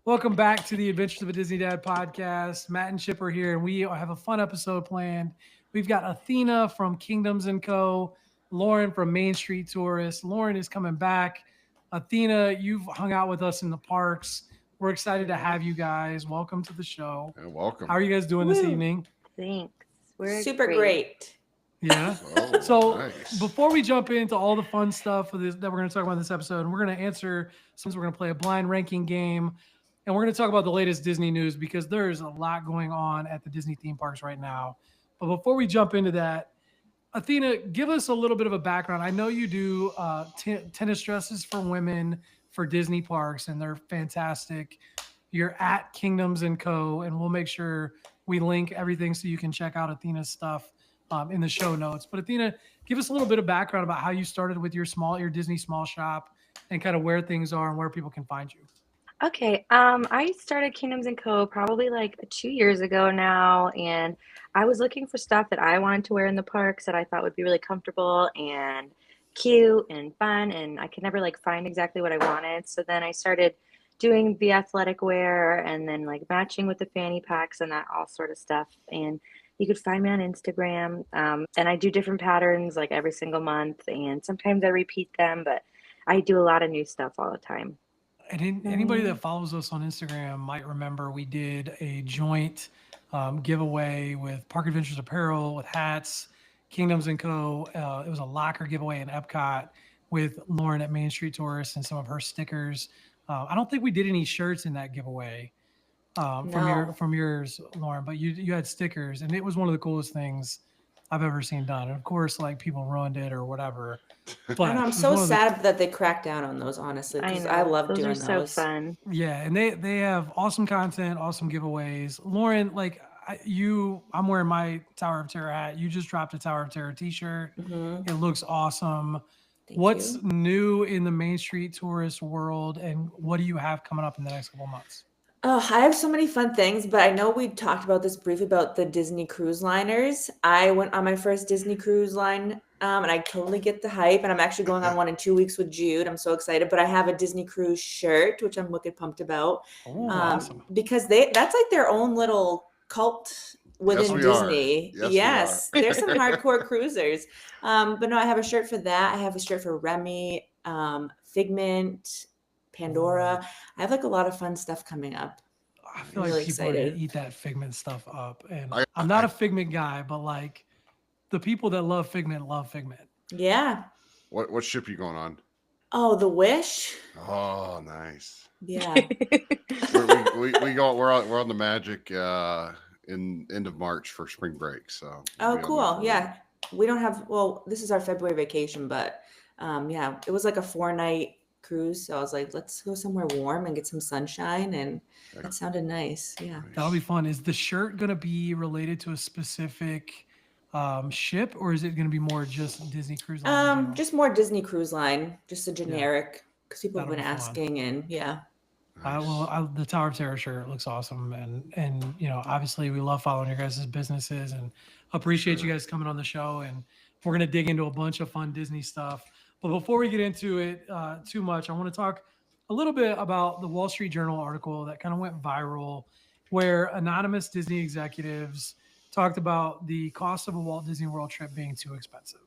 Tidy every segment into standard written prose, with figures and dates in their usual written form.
Welcome back to the Adventures of a Disney Dad podcast. Matt and Chip are here, and we have a fun episode planned. We've got Athena from Kingdoms and Co., Lauren from Main Street Tourist. Lauren is coming back. Athena, you've hung out with us in the parks. We're excited to have you guys. Welcome to the show. Welcome. How are you guys doing this Woo. evening? Thanks. We're Super great. Yeah. Oh, So nice. before we jump into all the fun stuff that we're going to talk about in this episode, we're going to answer since we're going to play a blind ranking game, and we're going to talk about the latest Disney news because there's a lot going on at the Disney theme parks right now. But before we jump into that, Athena, give us a little bit of a background. I know you do tennis dresses for women for Disney parks, and they're fantastic. You're at Kingdoms and Co., and we'll make sure we link everything so you can check out Athena's stuff in the show notes. But Athena, give us a little bit of background about how you started with your Disney small shop and kind of where things are and where people can find you. Okay. I started Kingdoms and Co. probably like 2 years ago now, and I was looking for stuff that I wanted to wear in the parks that I thought would be really comfortable and cute and fun, and I could never like find exactly what I wanted. So then I started doing the athletic wear and then like matching with the fanny packs and that all sort of stuff. And you could find me on Instagram. And I do different patterns like every single month, and sometimes I repeat them, but I do a lot of new stuff all the time. And anybody that follows us on Instagram might remember we did a joint giveaway with Park Adventures Apparel with hats, Kingdoms and Co. It was a locker giveaway in Epcot with Lauren at Main Street Tourist and some of her stickers. I don't think we did any shirts in that giveaway from yours, Lauren, but you had stickers, and it was one of the coolest things I've ever seen done. And of course, like people ruined it or whatever. But I know, I'm so sad that they cracked down on those, honestly, because I love doing those. Those are so fun. Yeah, and they have awesome content, awesome giveaways. Lauren, like I'm wearing my Tower of Terror hat. You just dropped a Tower of Terror t-shirt. Mm-hmm. It looks awesome. Thank What's you. new in the Main Street Tourist world, and what do you have coming up in the next couple months? Oh, I have so many fun things, but I know we talked about this briefly about the Disney cruise liners. I went on my first Disney cruise line, and I totally get the hype. And I'm actually going on one in 2 weeks with Jude. I'm so excited. But I have a Disney cruise shirt, which I'm wicked pumped about. Oh, awesome. Because that's like their own little cult within we Disney. are. Yes, there's some hardcore cruisers. But no, I have a shirt for that. I have a shirt for Remy, Figment, Pandora. I have like a lot of fun stuff coming up. I feel I'm like really people are excited. gonna eat that Figment stuff up, and I'm not a Figment guy, but like the people that love Figment love Figment. Yeah. What ship are you going on? Oh, the Wish. Oh, nice. Yeah. We're on the Magic in end of March for spring break. So Oh, we'll be on cool. that Yeah. We don't have, well, this is our February vacation, but yeah, it was like a 4-night cruise. So I was like, let's go somewhere warm and get some sunshine. And that sounded nice. Yeah. That'll be fun. Is the shirt going to be related to a specific ship, or is it going to be more just Disney Cruise Line? in general? Just more Disney Cruise Line, just a generic, because people have That'll been be fun. asking, and yeah. The Tower of Terror shirt looks awesome, and you know, obviously we love following your guys' businesses and appreciate you guys coming on the show. And we're gonna dig into a bunch of fun Disney stuff. But before we get into it too much, I want to talk a little bit about the Wall Street Journal article that kind of went viral, where anonymous Disney executives talked about the cost of a Walt Disney World trip being too expensive.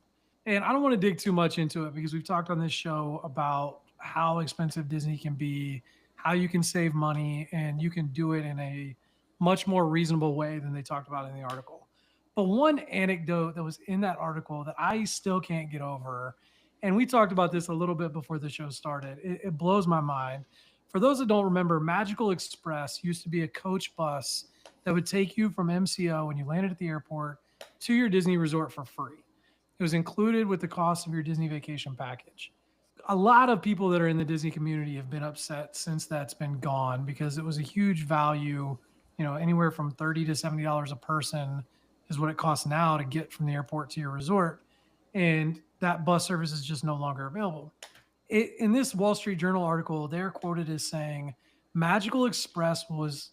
And I don't want to dig too much into it because we've talked on this show about how expensive Disney can be, how you can save money, and you can do it in a much more reasonable way than they talked about in the article. But one anecdote that was in that article that I still can't get over, and we talked about this a little bit before the show started, it blows my mind. For those that don't remember, Magical Express used to be a coach bus that would take you from MCO when you landed at the airport to your Disney resort for free. It was included with the cost of your Disney vacation package. A lot of people that are in the Disney community have been upset since that's been gone because it was a huge value, you know, anywhere from $30 to $70 a person is what it costs now to get from the airport to your resort. And that bus service is just no longer available. In this Wall Street Journal article, they're quoted as saying Magical Express was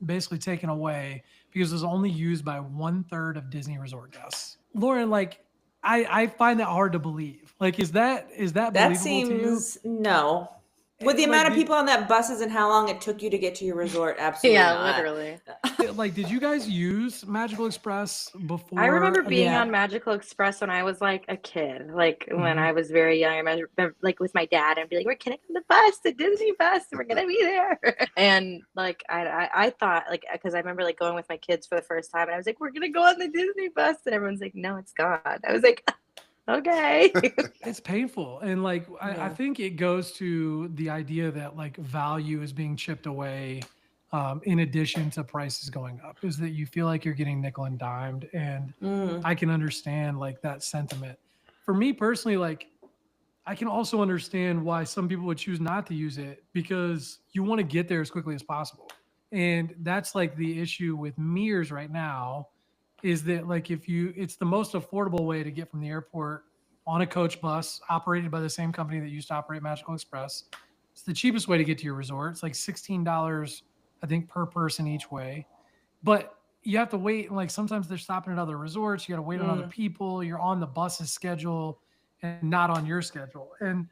basically taken away because it was only used by 1/3 of Disney resort guests. Lauren, like, I find that hard to believe. Like, is that That believable to you? seems, no. With the Like, amount of people on that buses and how long it took you to get to your resort, absolutely Yeah, not. literally. like, did you guys use Magical Express before? I remember being Yeah. on Magical Express when I was like a kid, like when Mhm. I was very young. I remember like with my dad and be like, "We're getting on the bus, the Disney bus, and we're gonna be there." And like I thought like because I remember like going with my kids for the first time, and I was like, "We're gonna go on the Disney bus," and everyone's like, "No, it's gone." I was like, "Okay." It's painful. And like, I Yeah. think it goes to the idea that like value is being chipped away in addition to prices going up, is that you feel like you're getting nickel and dimed. And I can understand like that sentiment. For me personally, like, I can also understand why some people would choose not to use it because you want to get there as quickly as possible. And that's like the issue with Mears right now is that like if you it's the most affordable way to get from the airport on a coach bus operated by the same company that used to operate Magical Express. It's the cheapest way to get to your resort. It's like $16 I think per person each way. But you have to wait. Like sometimes they're stopping at other resorts. You got to wait on other people. You're on the bus's schedule and not on your schedule. And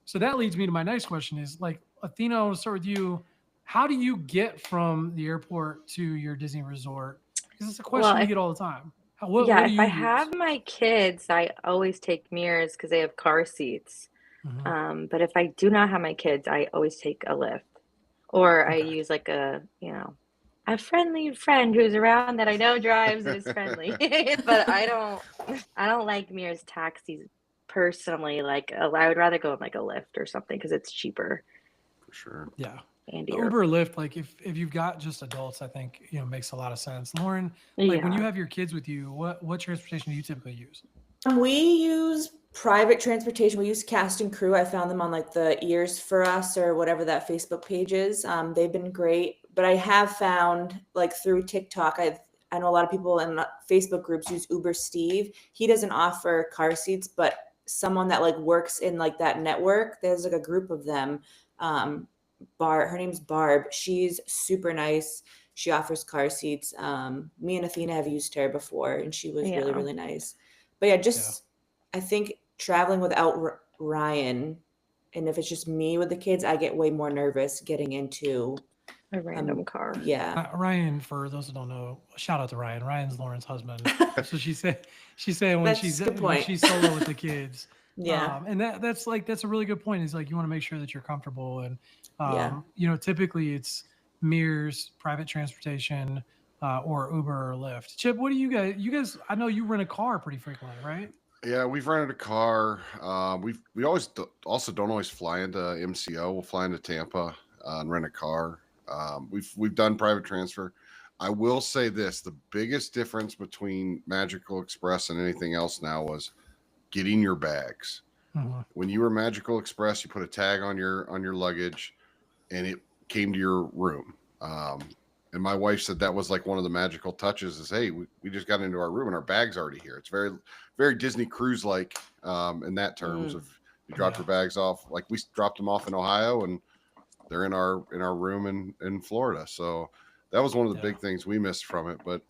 so that leads me to my next question is like, Athena, I want to start with you. How do you get from the airport to your Disney resort? Because it's a Well, question we get all the time. What yeah, do if you I use? have my kids, I always take mirrors because they have car seats. Mhm. But if I do not have my kids, I always take a Lyft. Or I Okay. use like a friendly friend who's around that I know drives and is friendly. But I don't like Mir's taxis personally. Like I would rather go in like a Lyft or something because it's cheaper For sure. Yeah. and dear. Uber or Lyft, like if you've got just adults, I think, makes a lot of sense. Lauren, like when you Yeah. have your kids with you, what transportation do you typically use? We use private transportation. We use Cast and Crew. I found them on like the Ears for Us or whatever that Facebook page is. They've been great, but I have found like through TikTok, I know a lot of people in Facebook groups use Uber Steve. He doesn't offer car seats, but someone that like works in like that network, there's like a group of them. Her name's Barb. She's super nice. She offers car seats. Me and Athena have used her before, and she was really, Yeah. really nice. But yeah, just I think traveling without Ryan, and if it's just me with the kids, I get way more nervous getting into A random car. yeah. Ryan, for those who don't know, shout out to Ryan. Ryan's Lauren's husband. So she said when That's a good point. she's solo with the kids. Yeah. And that's a really good point. Is like you want to make sure that you're comfortable, and Yeah. typically it's Mears, private transportation, or Uber or Lyft. Chip, what do you guys? You guys, I know you rent a car pretty frequently, right? Yeah, we've rented a car. We also don't always fly into MCO. We'll fly into Tampa and rent a car. We've done private transfer. I will say this: the biggest difference between Magical Express and anything else now was getting your bags. Mhm. When you were Magical Express, you put a tag on your luggage, and it came to your room. And my wife said that was like one of the magical touches is, hey, we just got into our room and our bag's already here. It's very, very Disney cruise like in that terms of you drop your bags off. Like we dropped them off in Ohio and they're in our room in Florida. So that was one of the big things we missed from it. But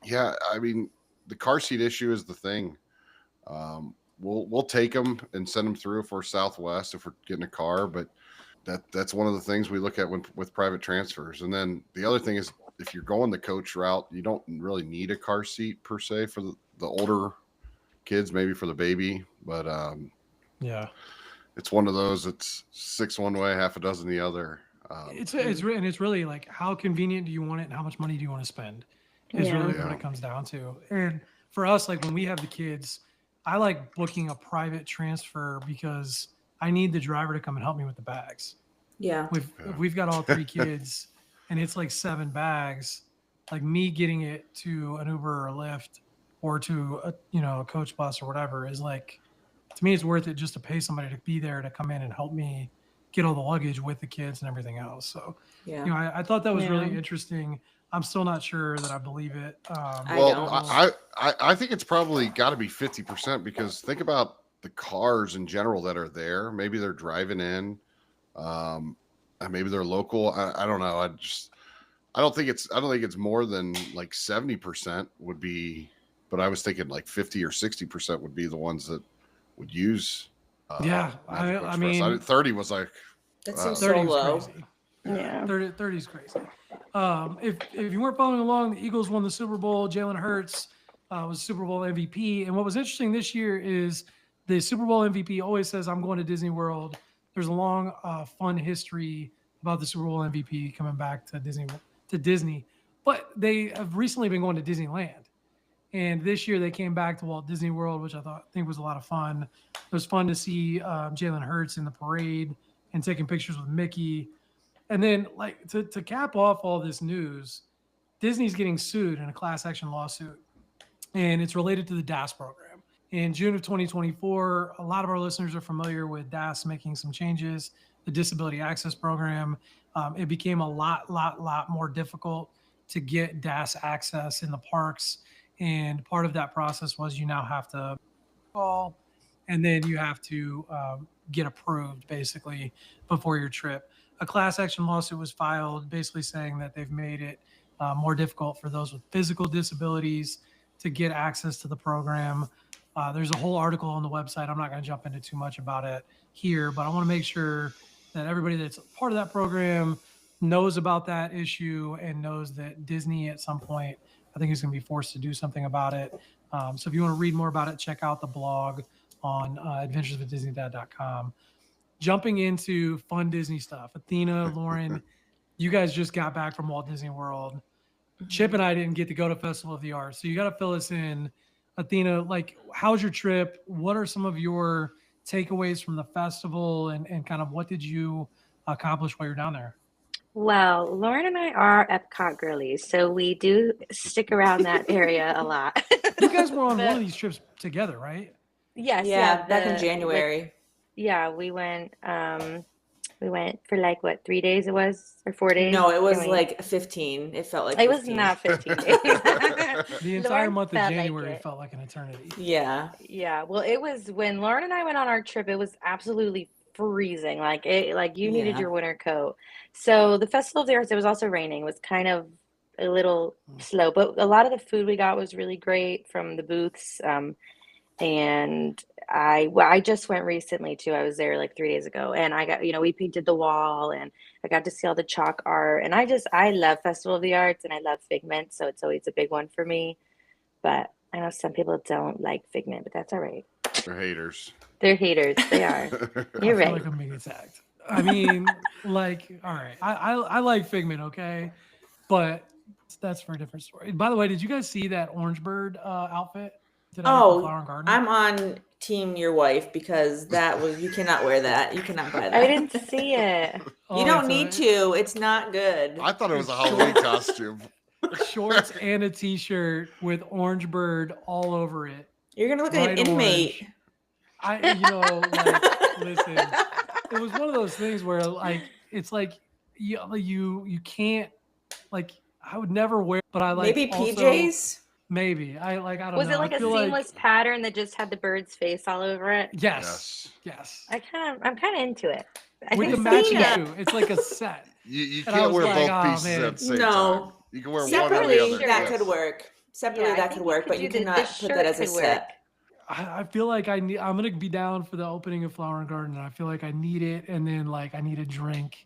yeah, I mean, the car seat issue is the thing. We'll take them and send them through if we're Southwest, if we're getting a car, but that's one of the things we look at with private transfers. And then the other thing is if you're going the coach route, you don't really need a car seat per se for the older kids, maybe for the baby, but it's one of those. It's 6 one way, half a dozen the other. It's really like how convenient do you want it and how much money do you want to spend is really what it comes down to. And for us, like when we have the kids, I like booking a private transfer because I need the driver to come and help me with the bags. Yeah. If we've got all 3 kids and it's like 7 bags, like me getting it to an Uber or a Lyft or to a coach bus or whatever is like, to me, it's worth it just to pay somebody to be there to come in and help me get all the luggage with the kids and everything else. So, I thought that was really interesting. I'm still not sure that I believe it. I think it's probably got to be 50% because think about the cars in general that are there. Maybe they're driving in, maybe they're local. I don't know. I don't think it's more than like 70% would be, but I was thinking like 50 or 60% would be the ones that would use. I mean, 30 was like That seems 30 so was low. crazy. Yeah. 30 is crazy. If you weren't following along, the Eagles won the Super Bowl. Jalen Hurts was Super Bowl MVP. And what was interesting this year is the Super Bowl MVP always says, "I'm going to Disney World." There's a long, fun history about the Super Bowl MVP coming back to Disney. But they have recently been going to Disneyland. And this year they came back to Walt Disney World, which think was a lot of fun. It was fun to see Jalen Hurts in the parade and taking pictures with Mickey. And then, like, to cap off all this news, Disney's getting sued in a class action lawsuit, and it's related to the DAS program. In June of 2024, a lot of our listeners are familiar with DAS making some changes, the Disability Access Program. It became a lot more difficult to get DAS access in the parks. And part of that process was you now have to call, and then you have to get approved basically before your trip. A class action lawsuit was filed basically saying that they've made it more difficult for those with physical disabilities to get access to the program. There's a whole article on the website. I'm not going to jump into too much about it here, but I want to make sure that everybody that's part of that program knows about that issue and knows that Disney at some point, I think, is going to be forced to do something about it. So if you want to read more about it, check out the blog on adventureswithdisneydad.com. Jumping into fun Disney stuff. Athena, Lauren, you guys just got back from Walt Disney World. Chip and I didn't get to go to Festival of the Arts. So you got to fill us in. Athena, like, how's your trip? What are some of your takeaways from the festival, and kind of what did you accomplish while you're down there? Well, Lauren and I are Epcot girlies, so we do stick around that area a lot. You guys were on But- one of these trips together, right? Yes, Yeah, back in the- January. Yeah, we went for like what, 3 days it was, or 4 days? No, it was Can we- like 15. It felt like It was 15. not 15 days. The entire Lauren month of felt like January it. felt like an eternity. Yeah. Yeah, well, it was when Lauren and I went on our trip, it was absolutely freezing. Like you needed Yeah. your winter coat. So the Festival of the Arts, it was also raining, was kind of a little slow, but a lot of the food we got was really great from the booths. And I just went recently too. I was there like 3 days ago, and I got, we painted the wall, and I got to see all the chalk art. And I love Festival of the Arts, and I love Figment, so it's always a big one for me. But I know some people don't like Figment, but that's all right. They're haters. They're haters. They are. I You're feel right. like I'm being attacked. I mean, like, all right, I like Figment, okay, but that's for a different story. By the way, did you guys see that Orange Bird outfit today from Flower and Garden? I'm on team your wife because you cannot wear that. You cannot buy that. I didn't see it. Oh, You don't it's need to. It's not good. I thought it was a Halloween costume. shorts and a t-shirt with Orange Bird all over it. You're gonna look like an Bright inmate. Listen, it was one of those things where, like, it's like you can't, like, I would never wear, but I like Maybe also, PJs. Maybe I don't Was know. it like I a feel seamless pattern that just had the bird's face all over it? Yes. I'm kind of into it. I With think the so, matching yeah. shoe, it's like a set. You And I can't was wear like, both oh, pieces man. at the same No. time. You can wear one or Separately, the other. that Yes. could work. Separately, Yeah, I that think could work, but do you the cannot put that shirt as a could work. set. I feel like I'm gonna be down for the opening of Flower and Garden, and I feel like I need it, and then, like, I need a drink,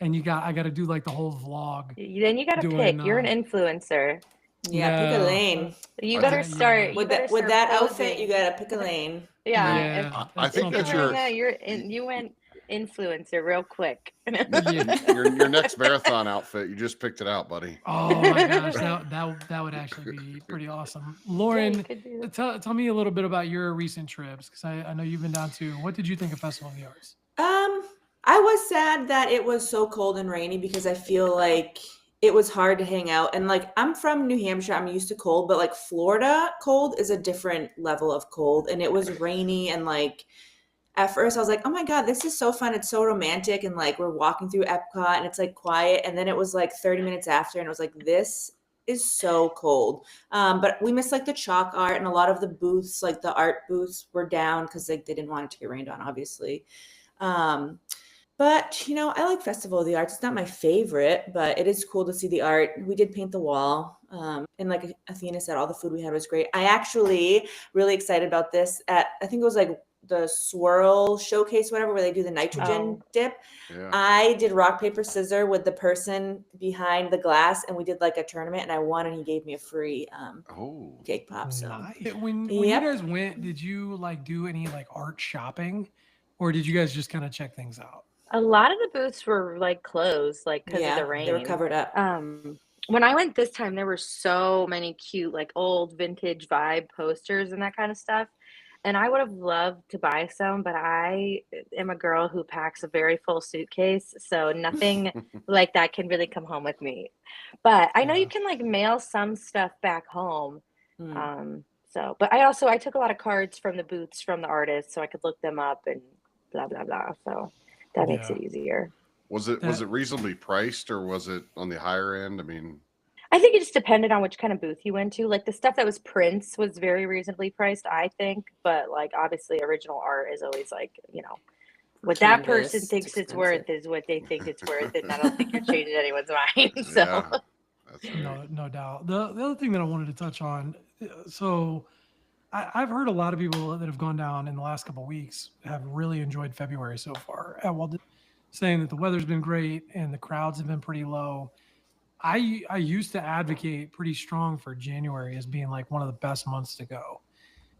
and I got to do like the whole vlog. Then you got to Doing, pick. You're an influencer. Yeah, pick a No. lane. You I better think- start. With that outfit, you gotta pick a lane. Yeah. Yeah, I that's think If that's you're your- wearing that, you went influencer real quick. Yeah. Your next marathon outfit, you just picked it out, buddy. Oh my gosh, that would actually be pretty awesome. Lauren, Yeah, you could do it. tell me a little bit about your recent trips, because I know you've been down to. What did you think of Festival of the Arts? I was sad that it was so cold and rainy because I feel like it was hard to hang out. And like, I'm from New Hampshire, I'm used to cold, but like Florida cold is a different level of cold. And it was rainy, and like at first I was like, oh my God, this is so fun. It's so romantic. And like, we're walking through Epcot and it's like quiet. And then it was like 30 minutes after, and it was like, this is so cold. But we missed like the chalk art, and a lot of the booths, like the art booths, were down because like they didn't want it to get rained on, obviously. But I like Festival of the Arts. It's not my favorite, but it is cool to see the art. We did paint the wall. And like Athena said, all the food we had was great. I actually really excited about this I think it was like the swirl showcase, whatever, where they do the nitrogen dip. Yeah. I did rock, paper, scissors with the person behind the glass, and we did like a tournament, and I won, and he gave me a free cake pop. So Nice. When you guys went, did you like do any like art shopping, or did you guys just kind of check things out? A lot of the booths were like closed, like because of the rain. they were covered up. When I went this time, there were so many cute, like old vintage vibe posters and that kind of stuff. And I would have loved to buy some, but I am a girl who packs a very full suitcase, so nothing like that can really come home with me. But I know you can like mail some stuff back home. But I took a lot of cards from the booths from the artists, so I could look them up and blah blah blah. So that makes it easier. Was it reasonably priced, or was it on the higher end? I mean, I think it just depended on which kind of booth you went to. Like the stuff that was prints was very reasonably priced, I think. But like obviously original art is always like, what that person thinks it's worth is what they think it's worth, and I don't think you're changing anyone's mind. So no doubt. The other thing that I wanted to touch on, so I've heard a lot of people that have gone down in the last couple of weeks have really enjoyed February so far at Walt, saying that the weather's been great and the crowds have been pretty low. I used to advocate pretty strong for January as being like one of the best months to go.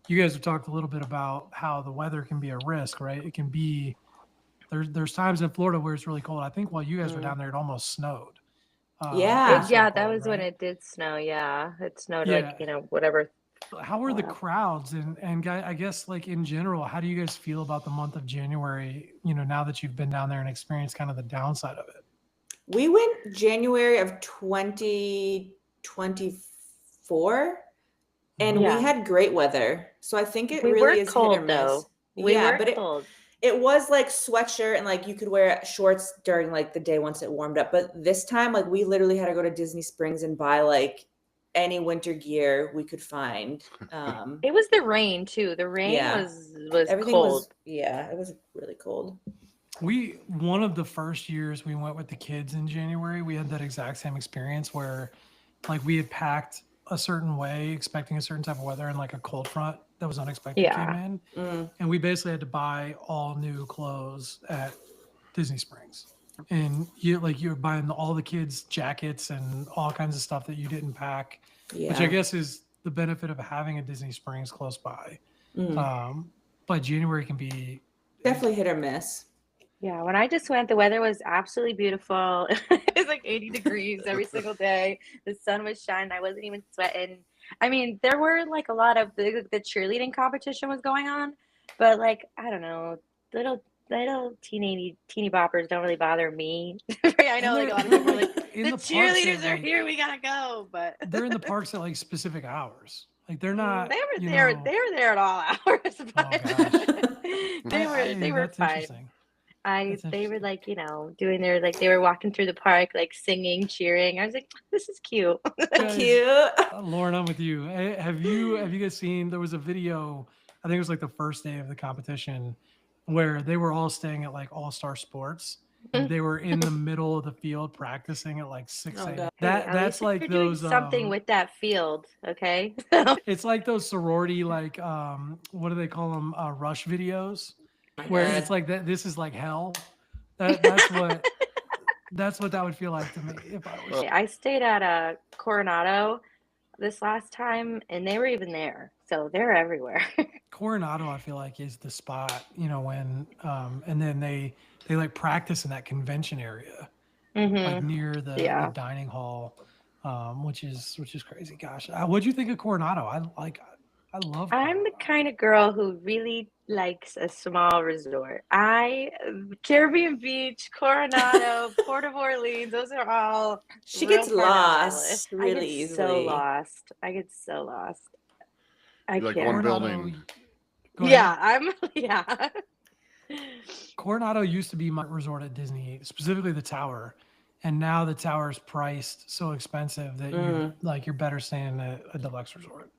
You guys have talked a little bit about how the weather can be a risk, right? It can be, there's times in Florida where it's really cold. I think while you guys were down there, it almost snowed. That was when it did snow. Yeah, it snowed like whatever. How were the crowds and I guess like in general, how do you guys feel about the month of January? Now that you've been down there and experienced kind of the downside of it. We went January of 2024, and we had great weather. So I think it really is cold, hit or miss. Though. We were cold. It was like sweatshirt and like you could wear shorts during like the day once it warmed up. But this time, like we literally had to go to Disney Springs and buy like any winter gear we could find. It was the rain too. The rain was everything cold. It was really cold. One of the first years we went with the kids in January, we had that exact same experience where like we had packed a certain way, expecting a certain type of weather, and like a cold front that was unexpected came in. And we basically had to buy all new clothes at Disney Springs. And you were buying all the kids' jackets and all kinds of stuff that you didn't pack, which I guess is the benefit of having a Disney Springs close by. But January can be definitely hit or miss. Yeah, when I just went, the weather was absolutely beautiful. It was like 80 degrees every single day. The sun was shining. I wasn't even sweating. I mean, there were like a lot of the cheerleading competition was going on, but like, I don't know, little teeny boppers don't really bother me. I know like a lot of people are like, the cheerleaders are here, we gotta go, but they're in the parks at like specific hours. Like they're not. They were there at all hours. But they were fine. They were like, doing their like they were walking through the park like singing, cheering. I was like, this is cute. Cute. Lauren, I'm with you. Have you guys seen? There was a video. I think it was like the first day of the competition where they were all staying at like All Star Sports. And they were in the middle of the field practicing at like 6 a.m. That's like you're those doing something with that field, okay? It's like those sorority like what do they call them? Rush videos, where it's like that. This is like hell. That's what that would feel like to me if I was. I stayed at Coronado this last time, and they were even there, so they're everywhere. Coronado, I feel like, is the spot. When and then they like practice in that convention area, like near the dining hall, which is crazy. Gosh, what'd you think of Coronado? I love. I'm the kind of girl who really likes a small resort. Caribbean Beach, Coronado, Port of Orleans, those are all. She gets lost really easily. I get so lost. I can't. Like one building. Yeah. Coronado used to be my resort at Disney, specifically the tower, and now the tower is priced so expensive that you're better staying at a deluxe resort.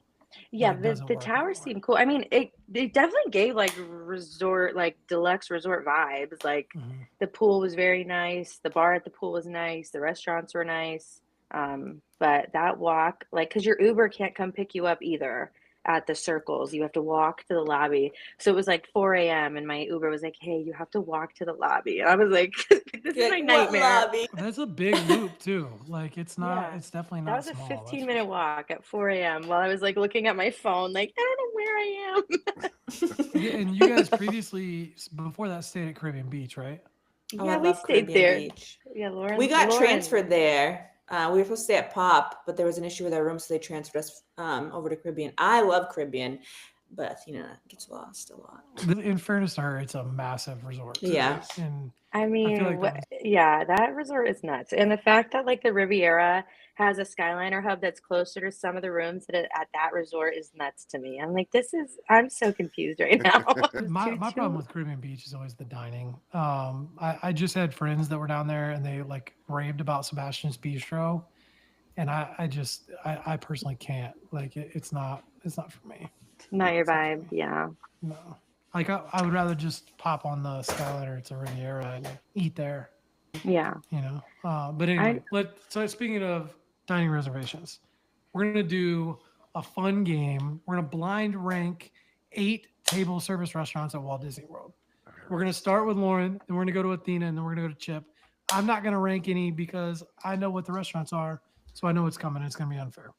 Yeah, the tower seemed cool. I mean, it definitely gave like resort, like deluxe resort vibes. Like the pool was very nice. The bar at the pool was nice. The restaurants were nice. But that walk, like, because your Uber can't come pick you up either. at the circles. You have to walk to the lobby. So it was like 4 a.m. and my Uber was like, hey, you have to walk to the lobby. And I was like, this is my What nightmare. lobby? That's a big loop too. Like it's not. Yeah. It's definitely That not was a small. that's for 15-minute sure. walk at 4 a.m. while I was like looking at my phone, like, I don't know where I am. Yeah, and you guys previously, before that, stayed at Caribbean Beach, right? Oh, Yeah, I we love stayed Caribbean there. Beach. Yeah, Lauren. We got Lauren. transferred there. We were supposed to stay at Pop, but there was an issue with our room, so they transferred us over to Caribbean. I love Caribbean, but Athena gets lost a lot. In fairness to her, it's a massive resort. Yeah. And I mean, like yeah, that resort is nuts. And the fact that like the Riviera has a Skyliner hub that's closer to some of the rooms at that resort is nuts to me. I'm like, I'm so confused right now. my problem with Caribbean Beach is always the dining. I just had friends that were down there and they like raved about Sebastian's Bistro, and I personally can't. Like it's not for me. Not your It's not for vibe. me. Yeah. No. Like I would rather just pop on the Skyliner to Riviera and eat there. Yeah. You know. But anyway, so speaking of dining reservations, we're gonna do a fun game. We're gonna blind rank 8 table service restaurants at Walt Disney World. We're gonna start with Lauren, then we're gonna go to Athena, and then we're gonna go to Chip. I'm not gonna rank any because I know what the restaurants are, so I know what's coming. It's gonna be unfair.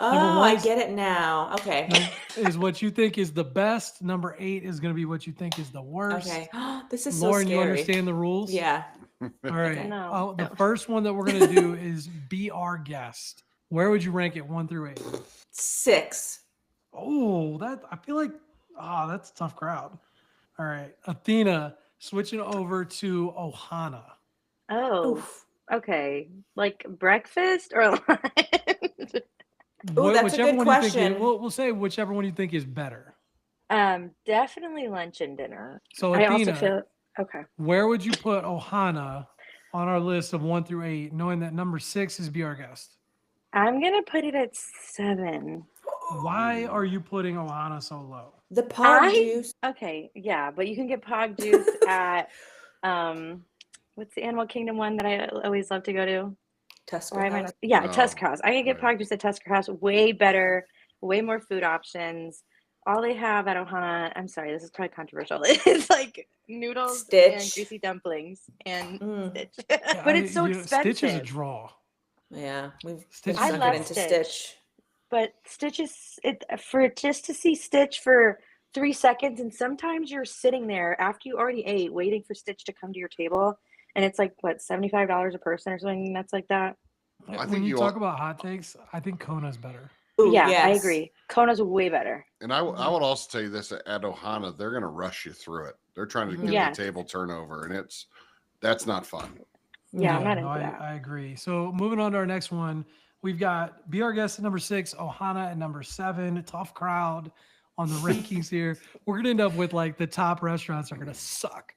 Oh, I get it now. Okay. Is what you think is the best. Number 8 is gonna be what you think is the worst. Okay. This is Lauren, so scary. you understand the rules? Yeah. All right. No. The first one that we're gonna do is be our guest. Where would you rank it 1 through 8? 6. Oh, I feel like that's a tough crowd. All right. Athena, switching over to Ohana. Oh, Oof. okay. Like breakfast or lunch? That's a good question. We'll say whichever one you think is better. Definitely lunch and dinner. So I Athena, also feel okay. where would you put Ohana on our list of 1 through 8, knowing that number 6 is Be Our Guest? I'm gonna put it at 7. Why are you putting Ohana so low? The pod juice. Okay, yeah, but you can get pog juice at what's the Animal Kingdom one that I always love to go to? Tusker House. Yeah, No. Tusker House. I can get pog juice at Tusker House. Way better, way more food options. All they have at Ohana, I'm sorry, this is probably controversial. It's like noodles and greasy dumplings and Stitch. But it's so expensive. Stitch is a draw. Yeah, we've Stitch been is sucking love into Stitch. Stitch. But Stitch is for just to see Stitch for 3 seconds, and sometimes you're sitting there after you already ate, waiting for Stitch to come to your table, and it's like what, $75 a person or something that's like that. I think When you you talk all- about hot takes, I think Kona's better. Ooh, Yeah, I yes. agree. Kona's way better. And I would also tell you this at Ohana, they're going to rush you through it. They're trying to get Yes. the table turnover, and that's not fun. Yeah, I'm not into that. I agree. So moving on to our next one, we've got Be Our Guest at number 6, Ohana at number 7. Tough crowd on the rankings here. We're gonna end up with like the top restaurants are gonna suck.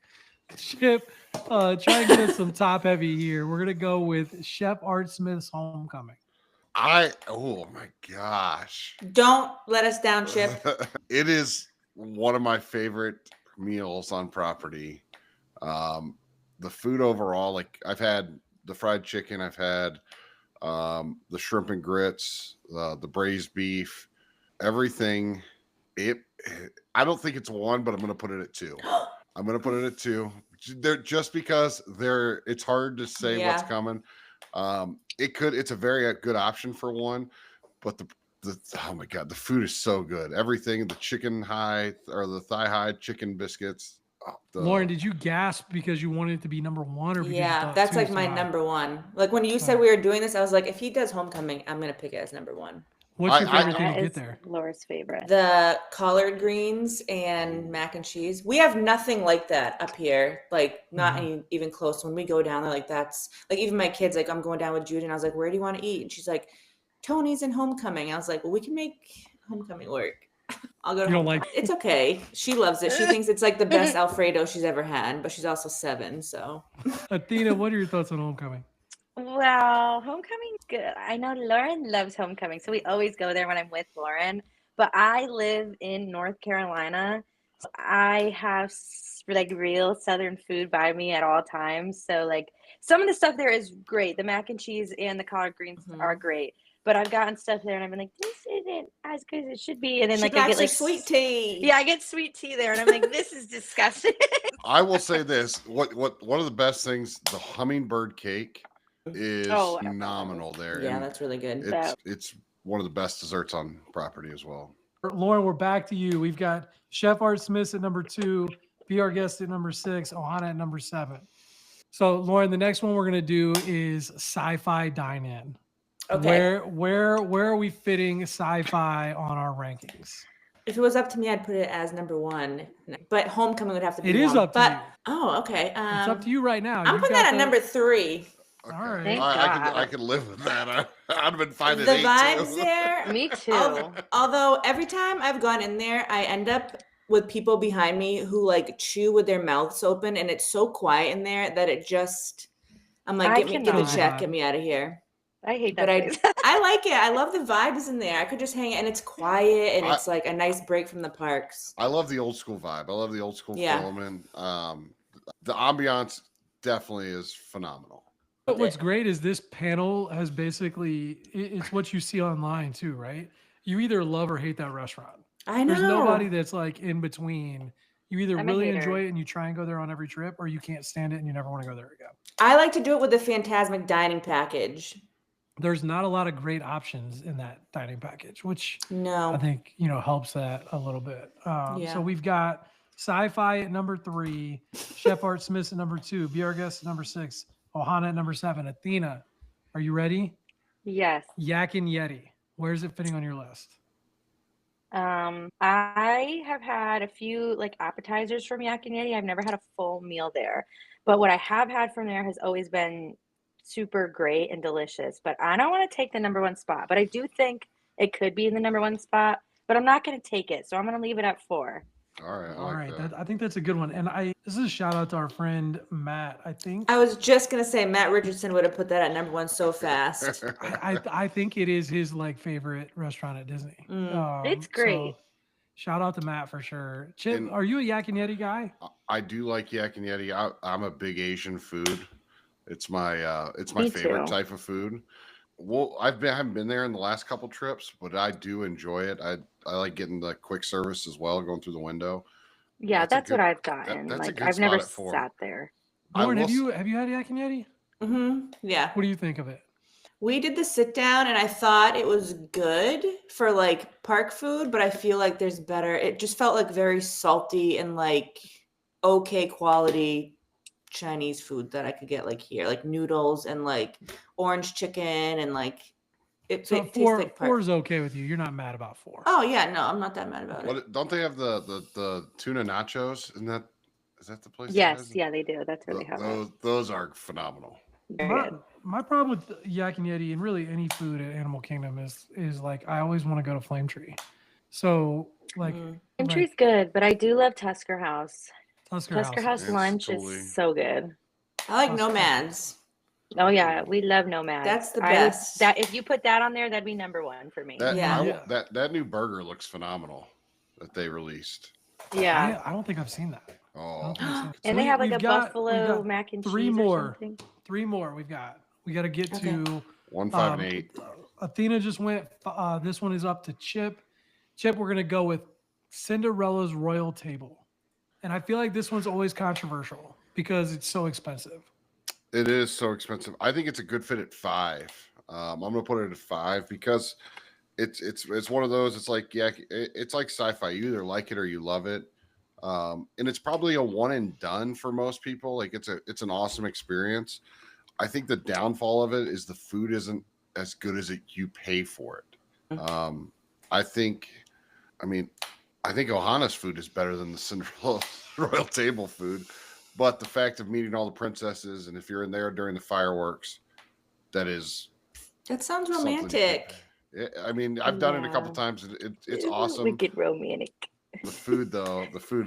Chip, try and get us some top heavy here. We're gonna go with Chef Art Smith's Homecoming. Oh my gosh. Don't let us down, Chip. It is one of my favorite meals on property. The food overall, like I've had the fried chicken, I've had the shrimp and grits, the braised beef, everything. I don't think it's 1, but I'm going to put it at 2. I'm going to put it at 2. Just because it's hard to say what's coming. It's a very good option for 1, but oh my god, the food is so good. Everything, the chicken high or the thigh high chicken biscuits. Lauren, did you gasp because you wanted it to be number 1, or because you thought that's 2 like was my so high? number 1. Like when you said we were doing this, I was like, if he does Homecoming, I'm gonna pick it as number 1. What's your favorite thing That to get is there? Laura's favorite. The collard greens and mac and cheese. We have nothing like that up here. Like not even close. When we go down there, like that's like even my kids, like I'm going down with Judy and I was like, where do you want to eat? And she's like, Tony's and Homecoming. I was like, well, we can make Homecoming work. I'll go to Homecoming. It's okay. She loves it. She thinks it's like the best Alfredo she's ever had, but she's also 7, so. Athena, what are your thoughts on Homecoming? Well, Homecoming's good. I know Lauren loves Homecoming, so we always go there when I'm with Lauren. But I live in North Carolina, so I have like real Southern food by me at all times. So like some of the stuff there is great. The mac and cheese and the collard greens are great. But I've gotten stuff there, and I've been like, this isn't as good as it should be. And then She like I likes get her like sweet tea. Yeah, I get sweet tea there, and I'm like, this is disgusting. I will say this: one of the best things, the hummingbird cake, is Oh, I love phenomenal there. Yeah, And that's really good. it's one of the best desserts on property as well. Lauren, we're back to you. We've got Chef Art Smith at number 2, Be Our Guest at number 6, Ohana at number 7. So, Lauren, the next one we're gonna do is sci-fi dine-in. Okay. Where are we fitting sci-fi on our rankings? If it was up to me, I'd put it as number 1. But Homecoming would have to be It is 1. up to you. Oh, okay. It's up to you right now. I'm You've putting got that at number 3. Okay. All right. Thank I God. could live with that. I'd have been fine at The 8 vibes too. there. Me too. Although every time I've gone in there, I end up with people behind me who like chew with their mouths open, and it's so quiet in there that it just, I'm like, I get the cannot. check, get me out of here. I hate that But place. I like it. I love the vibes in there. I could just hang, and it's quiet, and it's like a nice break from the parks. I love the old school vibe. I love the old school Yeah. filming. The ambiance definitely is phenomenal. But what's great is this panel has basically, it's what you see online too, right? You either love or hate that restaurant. I know. There's nobody that's like in between. You either I'm a really hater. enjoy it and you try and go there on every trip, or you can't stand it and you never want to go there again. I like to do it with the Phantasmic dining package. There's not a lot of great options in that dining package, which I No. think, helps that a little bit. Yeah. So we've got Sci-Fi at number 3, Chef Art Smith at number 2, Be Our Guest at number 6, Ohana at number 7. Athena, are you ready? Yes. Yak and Yeti. Where's it fitting on your list? I have had a few like appetizers from Yak and Yeti. I've never had a full meal there, but what I have had from there has always been super great and delicious. But I don't want to take the number 1 spot, but I do think it could be in the number 1 spot, but I'm not going to take it. So I'm going to leave it at 4. All right. I All like right. that. I think that's a good one. And this is a shout out to our friend Matt. I think I was just gonna say Matt Richardson would have put that at number 1 so fast. I think it is his like favorite restaurant at Disney. It's great. So shout out to Matt for sure. Chip, And- are you a Yak and Yeti guy? I do like Yak and Yeti. I'm a big Asian food. It's my Me favorite too. type of food. Well, I haven't been there in the last couple trips, but I do enjoy it. I like getting the quick service as well, going through the window. Yeah, That's a that's what good- I've gotten. that's a Like good I've never spot at 4. sat there. I Lauren, will have you had Yak and Yeti? Yeah. What do you think of it? We did the sit down and I thought it was good for like park food, but I feel like there's better. It just felt like very salty and like okay quality Chinese food that I could get like here, like noodles and like orange chicken and like it So tastes four like park. four is okay with you. You're not mad about 4. Oh yeah, no, I'm not that mad about it. What don't they have the tuna nachos? Is that the place? that Yes, has it? yeah, they do. That's where they have it. Those are phenomenal. Very good. My problem with Yak and Yeti and really any food at Animal Kingdom is like I always want to go to Flame Tree. So like Mm. Flame Tree's good, but I do love Tusker House. Tusker Tusker House. House It's lunch totally- is so good. I like Tusker. Nomads. Oh yeah, we love Nomads. That's the I would- best. that if you put that on there, that'd be number 1 for me. That, Yeah. Yeah. that new burger looks phenomenal that they released. Yeah. I don't think I've seen that. I Oh, don't think I've seen it. So And they have like we've a got- buffalo we've got mac and 3 cheese more. or something. 3 more we've got. We got to get Okay. to 1, 5, and 8. Athena just went. This one is up to Chip. Chip, we're gonna go with Cinderella's Royal Table, and I feel like this one's always controversial because it's so expensive. It is so expensive. I think it's a good fit at 5. I'm gonna put it at 5 because it's one of those. It's like it's like sci-fi. You either like it or you love it, and it's probably a one and done for most people. Like it's an awesome experience. I think the downfall of it is the food isn't as good as you pay for it. I think Ohana's food is better than the Cinderella Royal Table food. But the fact of meeting all the princesses, and if you're in there during the fireworks, that is That sounds something- romantic. I mean, I've done it a couple Yeah. times. It's Ooh, awesome. Wicked romantic. The food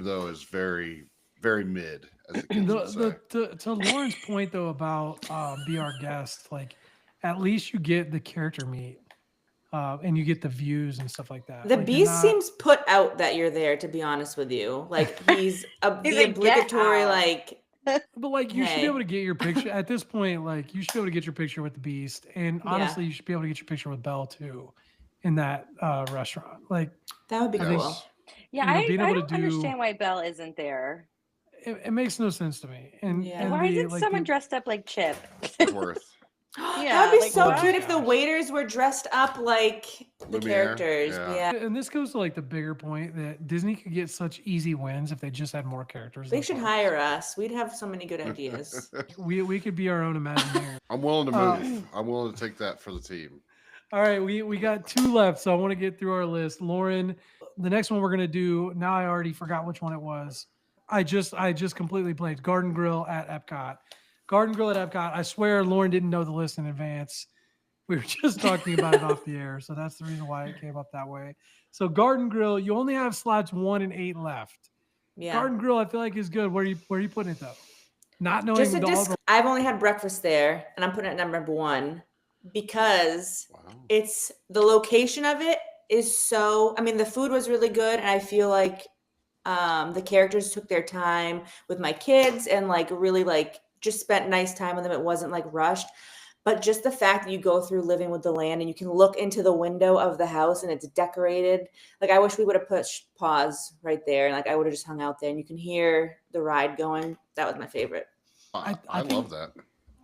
though is very, very mid. As the kids would say. To Lauren's point though about Be Our Guest, like at least you get the character meet, and you get the views and stuff like that. The Like, you're Beast not- seems put out that you're there, to be honest with you. Like he's He's the like, "Get obligatory out." like But like, you should be able Hey. to get your picture at this point. Like, you should be able to get your picture with the Beast, and Yeah. honestly, you should be able to get your picture with Belle too, in that restaurant. Like, That would be I think cool. Yeah, you know, being I able to don't do understand why Belle isn't there. it makes no sense to me. And Yeah. Why the isn't like someone the dressed up like Chip? Worth. That Yeah, would be like, so why? cute if the Gosh. waiters were dressed up like the Lumiere, characters. yeah. Yeah. and this goes to like the bigger point that Disney could get such easy wins if they just had more characters. They in the should parks. hire us. We'd have so many good ideas. We could be our own Imagineers. I'm willing to Uh, move. I'm willing to take that for the team. All right, we got 2 left, so I want to get through our list. Lauren, the next one we're gonna do. Now I already forgot which one it was. I just completely blanked. Garden Grill at Epcot. Garden Grill at Epcot. I swear Lauren didn't know the list in advance. We were just talking about it off the air, so that's the reason why it came up that way. So Garden Grill, you only have slots 1 and 8 left. Yeah. Garden Grill, I feel like is good. Where are you putting it though? Not knowing Just a all disc. the I've only had breakfast there, and I'm putting it at number 1 because Wow. it's the location of it is so. I mean, the food was really good, and I feel like the characters took their time with my kids and like really like just spent nice time with them. It wasn't like rushed. But just the fact that you go through Living with the Land and you can look into the window of the house and it's decorated. Like, I wish we would have pushed pause right there. And like, I would have just hung out there and you can hear the ride going. That was my favorite. I think- love that.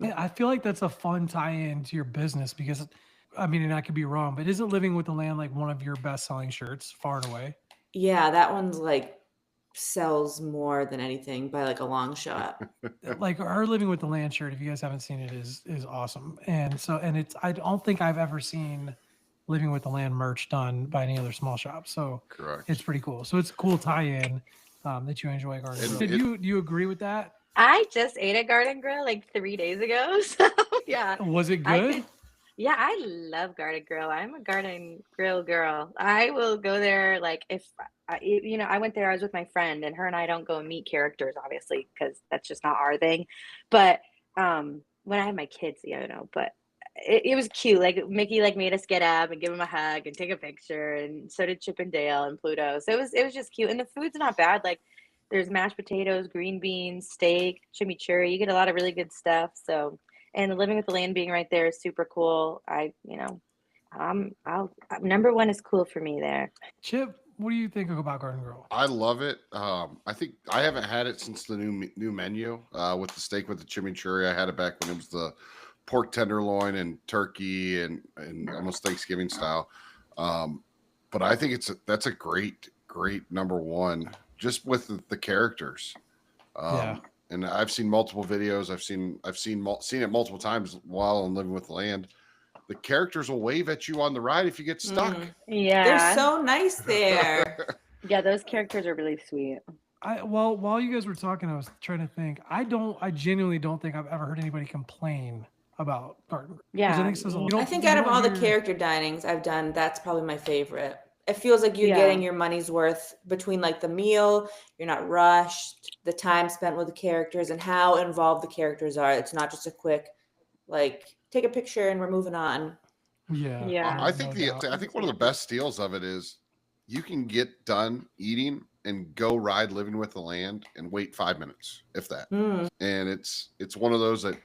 Yeah, I feel like that's a fun tie-in to your business because, I mean, and I could be wrong, but isn't Living with the Land like one of your best-selling shirts, far and away? Yeah, that one's like sells more than anything by like a long shot. Like our Living with the Land shirt, if you guys haven't seen it, is awesome. And so, and it's I don't think I've ever seen Living with the Land merch done by any other small shop. So Correct. it's pretty cool. So it's a cool tie-in that you enjoy Garden And Grill. Do you agree with that? I just ate at Garden Grill like 3 days ago. So yeah. Was it I good? could- Yeah, I love Garden Grill. I'm a Garden Grill girl. I will go there like if I went there. I was with my friend, and her and I don't go and meet characters, obviously, because that's just not our thing. But when I had my kids, but it was cute. Like Mickey like made us get up and give him a hug and take a picture, and so did Chip and Dale and Pluto. So it was just cute, and the food's not bad. Like there's mashed potatoes, green beans, steak, chimichurri. You get a lot of really good stuff. So. And the Living with the Land being right there is super cool. Number 1 is cool for me there. Chip, what do you think about Garden Grill? I love it. I think I haven't had it since the new menu with the steak with the chimichurri. I had it back when it was the pork tenderloin and turkey and almost Thanksgiving style. But I think that's a great number 1 just with the characters. Yeah. And I've seen multiple videos. I've seen it multiple times while I'm Living with the Land. The characters will wave at you on the ride if you get stuck. Yeah. They're so nice there. Yeah, those characters are really sweet. While you guys were talking, I was trying to think. I genuinely don't think I've ever heard anybody complain about Garden Grill. 'Cause Yeah. I think it says a lot. I think out of all the character dinings I've done, that's probably my favorite. It feels like you're getting your money's worth between like the meal, you're not rushed, the time spent with the characters and how involved the characters are. It's not just a quick, like, take a picture and we're moving on. Yeah. Yeah. I think one of the best steals of it is you can get done eating and go ride Living with the Land and wait 5 minutes, if that. Mm. And it's one of those that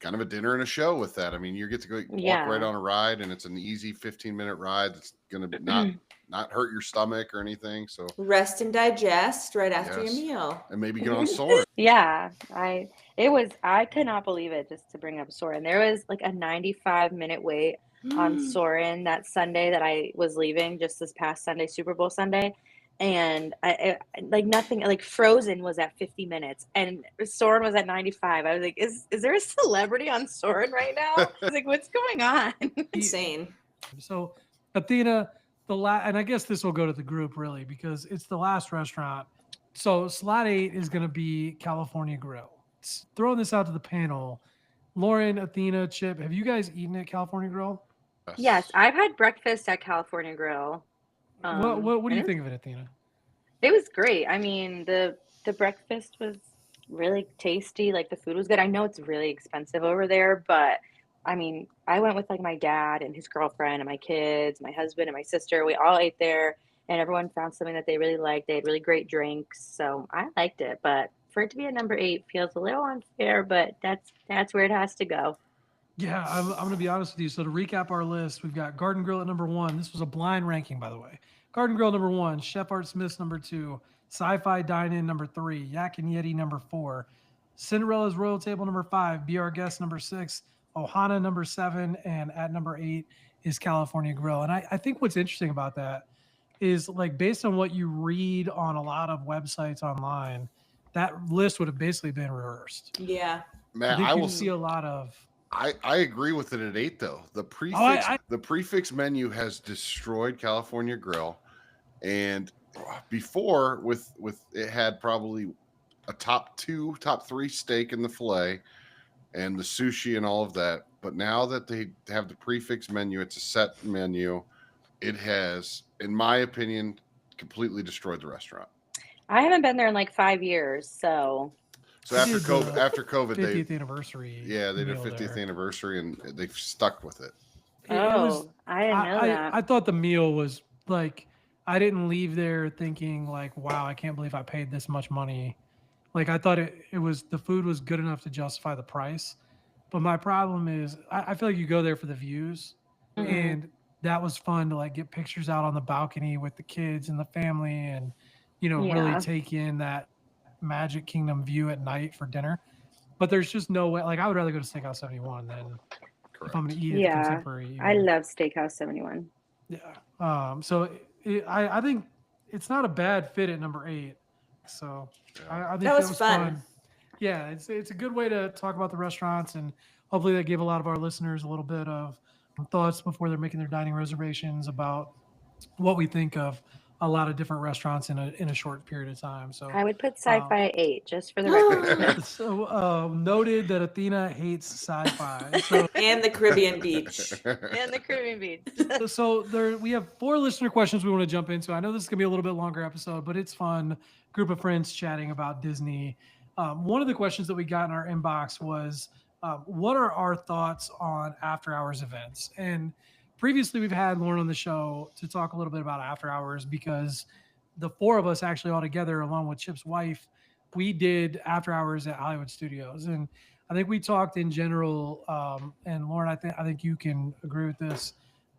kind of a dinner and a show with that. I mean, you get to go walk right on a ride, and it's an easy 15-minute ride that's going to not hurt your stomach or anything. So Rest and digest right after Yes. your meal. and maybe get on Soarin'. Yeah. I could not believe it, just to bring up Soarin'. There was like a 95-minute wait on Soarin' that Sunday that I was leaving, just this past Sunday, Super Bowl Sunday. And like Frozen was at 50 minutes and Soarin' was at 95. I was like, is there a celebrity on Soarin' right now? I was like, what's going on? Insane. So Athena, and I guess this will go to the group really because it's the last restaurant. So slot 8 is going to be California Grill. Throwing this out to the panel, Lauren, Athena, Chip, have you guys eaten at California Grill? Yes, I've had breakfast at California Grill. What do you and think of it, Athena? It was great. I mean, the breakfast was really tasty. Like the food was good. I know it's really expensive over there, but I mean, I went with like my dad and his girlfriend and my kids, my husband and my sister. We all ate there and everyone found something that they really liked. They had really great drinks. So I liked it, but for it to be a number 8 feels a little unfair, but that's where it has to go. Yeah, I'm going to be honest with you. So to recap our list, we've got Garden Grill at number 1. This was a blind ranking, by the way. Garden Grill number 1, Chef Art Smith's number 2, Sci-Fi Dine-In number 3, Yak and Yeti number 4, Cinderella's Royal Table number 5, Be Our Guest number 6, Ohana number 7, and at number 8 is California Grill. And I think what's interesting about that is, like, based on what you read on a lot of websites online, that list would have basically been reversed. Yeah. I Man, think I you will see a lot of. I agree with it at 8 though. The prefix menu has destroyed California Grill, and before with it had probably a top 3 steak in the fillet and the sushi and all of that. But now that they have the prefix menu, it's a set menu. It has, in my opinion, completely destroyed the restaurant. I haven't been there in like 5 years, so So They after did COVID, the after COVID, 50th anniversary. they did a meal 50th there. anniversary and they've stuck with it. It was. I didn't know that. I thought the meal was like. I didn't leave there thinking like, wow, I can't believe I paid this much money. Like, I thought it was, the food was good enough to justify the price. But my problem is I feel like you go there for the views, Mhm. and that was fun to like get pictures out on the balcony with the kids and the family, and really Yeah. take in that Magic Kingdom view at night for dinner. But there's just no way. Like, I would rather go to Steakhouse 71 than if I'm going to eat at the Yeah. Contemporary. I even. love Steakhouse 71. Yeah. So I think it's not a bad fit at number 8. So I think That was fun. Yeah, it's a good way to talk about the restaurants, and hopefully that gave a lot of our listeners a little bit of thoughts before they're making their dining reservations about what we think of a lot of different restaurants in a short period of time. So I would put Sci-Fi at 8 just for the record. so noted that Athena hates sci-fi. So And the Caribbean beach. And the Caribbean Beach. so we have 4 listener questions we want to jump into. I know this is gonna be a little bit longer episode, but it's fun. Group of friends chatting about Disney. One of the questions that we got in our inbox was, what are our thoughts on after hours events? And previously we've had Lauren on the show to talk a little bit about after hours, because the 4 of us actually all together, along with Chip's wife, we did after hours at Hollywood Studios. And I think we talked in general, and Lauren, I think you can agree with this.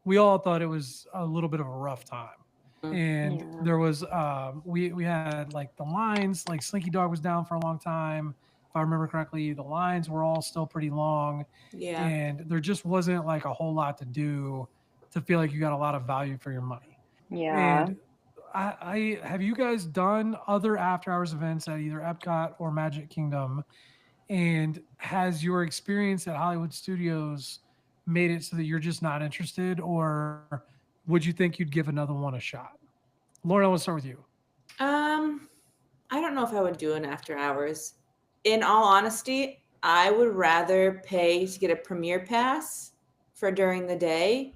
We all thought it was a little bit of a rough time. And Yeah. there was we had like the lines, like Slinky Dog was down for a long time. If I remember correctly, the lines were all still pretty long. Yeah. And there just wasn't like a whole lot to do to feel like you got a lot of value for your money. Yeah. And I have you guys done other after hours events at either Epcot or Magic Kingdom? And has your experience at Hollywood Studios made it so that you're just not interested, or would you think you'd give another one a shot? Lauren, I want to start with you. I don't know if I would do an after hours. In all honesty, I would rather pay to get a premiere pass for during the day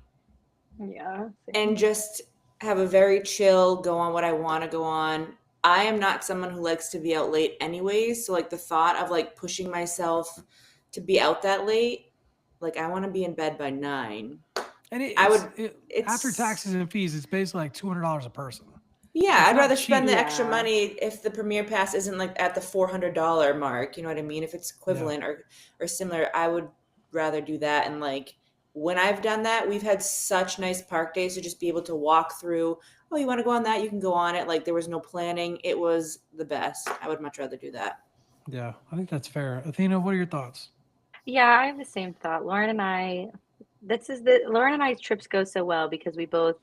Yeah. and just have a very chill, go on what I want to go on. I am not someone who likes to be out late anyways. So like the thought of like pushing myself to be out that late, like I want to be in bed by 9. And it's after taxes and fees, it's basically like $200 a person. Yeah, It's I'd not rather spend cheap. the extra Yeah. money if the premiere pass isn't like at the $400 mark. You know what I mean? If it's equivalent or similar, I would rather do that. And like when I've done that, we've had such nice park days to just be able to walk through. Oh, you want to go on that? You can go on it. Like there was no planning. It was the best. I would much rather do that. Yeah, I think that's fair. Athena, what are your thoughts? Yeah, I have the same thought. Lauren and I's trips go so well because we both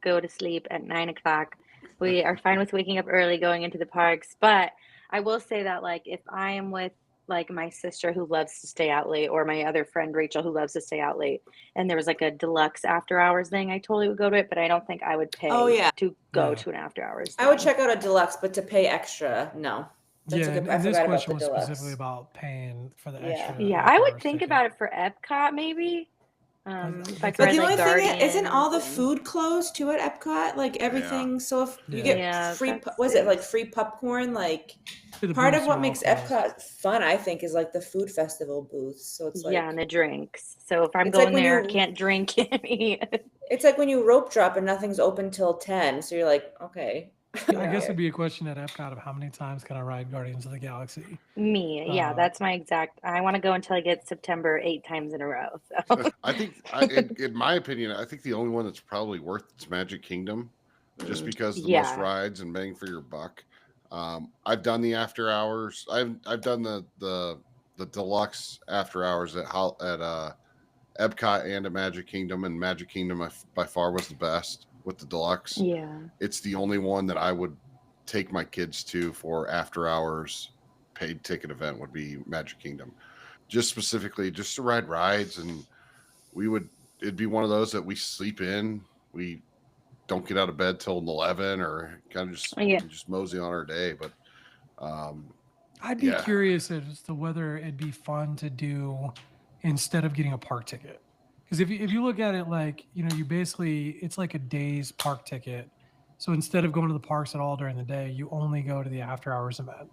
go to sleep at 9 o'clock. We are fine with waking up early, going into the parks. But I will say that, like, if I am with like my sister who loves to stay out late, or my other friend Rachel who loves to stay out late, and there was like a deluxe after hours thing, I totally would go to it. But I don't think I would pay to go Yeah. to an after hours. I would thing. check out a deluxe, but to pay extra, no. That's a Yeah, good, and I this forgot about question the was deluxe. specifically about paying for the Yeah. extra. Yeah, after I would hours think ticket. about it for Epcot maybe. If I But But tried the like only thing isn't all the Guardians and- food closed too at Epcot? Like everything. So if you get Yeah, free, that's was it like it. free popcorn? Like The part of booths what are makes all closed. Epcot fun, I think, is like the food festival booths. So it's like, Yeah, and the drinks. So if I'm It's like going when there, you- can't drink any. it's like when you rope drop and nothing's open till 10. So you're like, okay, I guess it'd be a question at Epcot of how many times can I ride Guardians of the Galaxy? Me, yeah, Uh, that's my exact. I want to go until I get September 8 times in a row. So I think, in my opinion, I think the only one that's probably worth it's Magic Kingdom, just because the most yeah, rides and bang for your buck. I've done the after hours. I've done the deluxe after hours at Epcot and at Magic Kingdom, and Magic Kingdom by far was the best with the deluxe. yeah, It's the only one that I would take my kids to for after hours paid ticket event would be Magic Kingdom. Just specifically just to ride rides, and it'd be one of those that we sleep in. We don't get out of bed till 11 or kind of yeah. just mosey on our day. But I'd be yeah, curious as to whether it'd be fun to do instead of getting a park ticket. Because if you look at it like, you basically, it's like a day's park ticket. So instead of going to the parks at all during the day, you only go to the after hours event.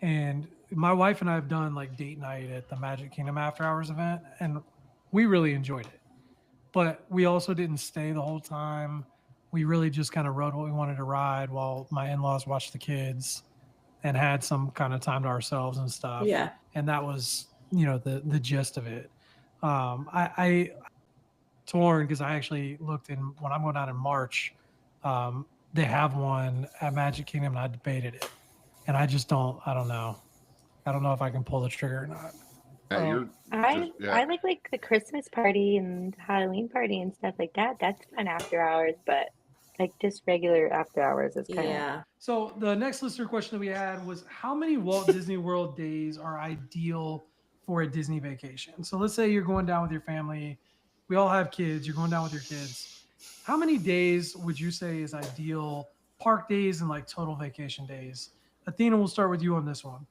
And my wife and I have done like date night at the Magic Kingdom after hours event, and we really enjoyed it. But we also didn't stay the whole time. We really just kind of rode what we wanted to ride while my in laws watched the kids and had some kind of time to ourselves and stuff. Yeah. And that was, the gist of it. I torn because I actually looked in when I'm going down in March. They have one at Magic Kingdom, and I debated it, and I don't know. I don't know if I can pull the trigger or not. you're I just yeah. I like the Christmas party and Halloween party and stuff like that. That's fun after hours, but like just regular after hours is kind of Yeah. So the next listener question that we had was, how many Walt Disney World days are ideal for a Disney vacation? So let's say you're going down with your family. We all have kids. You're going down with your kids. How many days would you say is ideal park days and like total vacation days? Athena, we'll start with you on this one.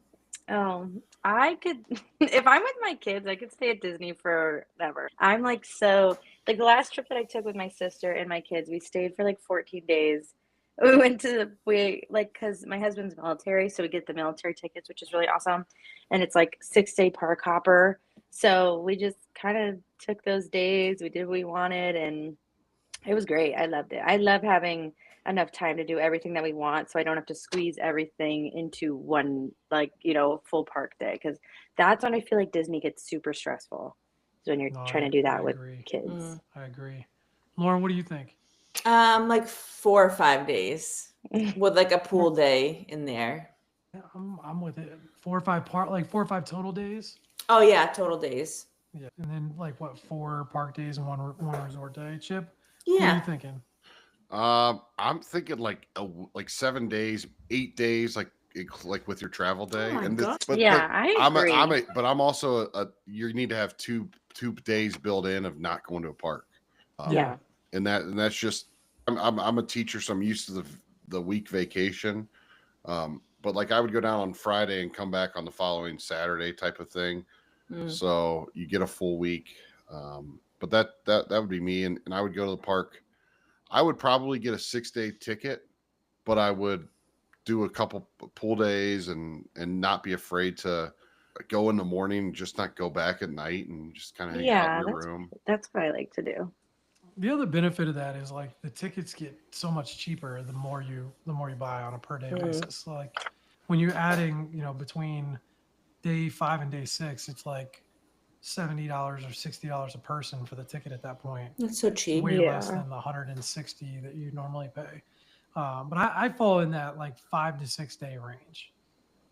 Oh, I could, if I'm with my kids, I could stay at Disney forever. I'm like, so, like the last trip that I took with my sister and my kids, we stayed for like 14 days. Because my husband's military, so we get the military tickets, which is really awesome. And it's like 6 day park hopper. So we just kind of took those days, we did what we wanted, and it was great. I loved it. I love having enough time to do everything that we want so I don't have to squeeze everything into one, like, full park day. Because that's when I feel like Disney gets super stressful. So when you're No, trying to do I that with agree. kids. I agree. Lauren, what do you think? Like 4 or 5 days with like a pool day in there. Yeah, I'm with it. 4 or 5 total days. Oh yeah, total days. Yeah, and then like what, 4 park days and one resort day. Chip, what are you Yeah. thinking? I'm thinking like 7 days, 8 days, like with your travel day, Oh my and God. Yeah, I agree. but I'm also you need to have two days built in of not going to a park. Yeah. And that's just I'm a teacher, so I'm used to the week vacation. But like I would go down on Friday and come back on the following Saturday type of thing. So you get a full week. But that would be me, and I would go to the park. I would probably get a 6-day ticket, but I would do a couple pool days and not be afraid to go in the morning, just not go back at night and just kind of hang out in Yeah, your room. that's what I like to do. The other benefit of that is like the tickets get so much cheaper the more you buy on a per day basis. Like when you're adding, between day 5 and day 6, it's like $70 or $60 a person for the ticket at that point. That's so It's cheap. way less Yeah. than the 160 that you normally pay. But I fall in that like 5 to 6 day range.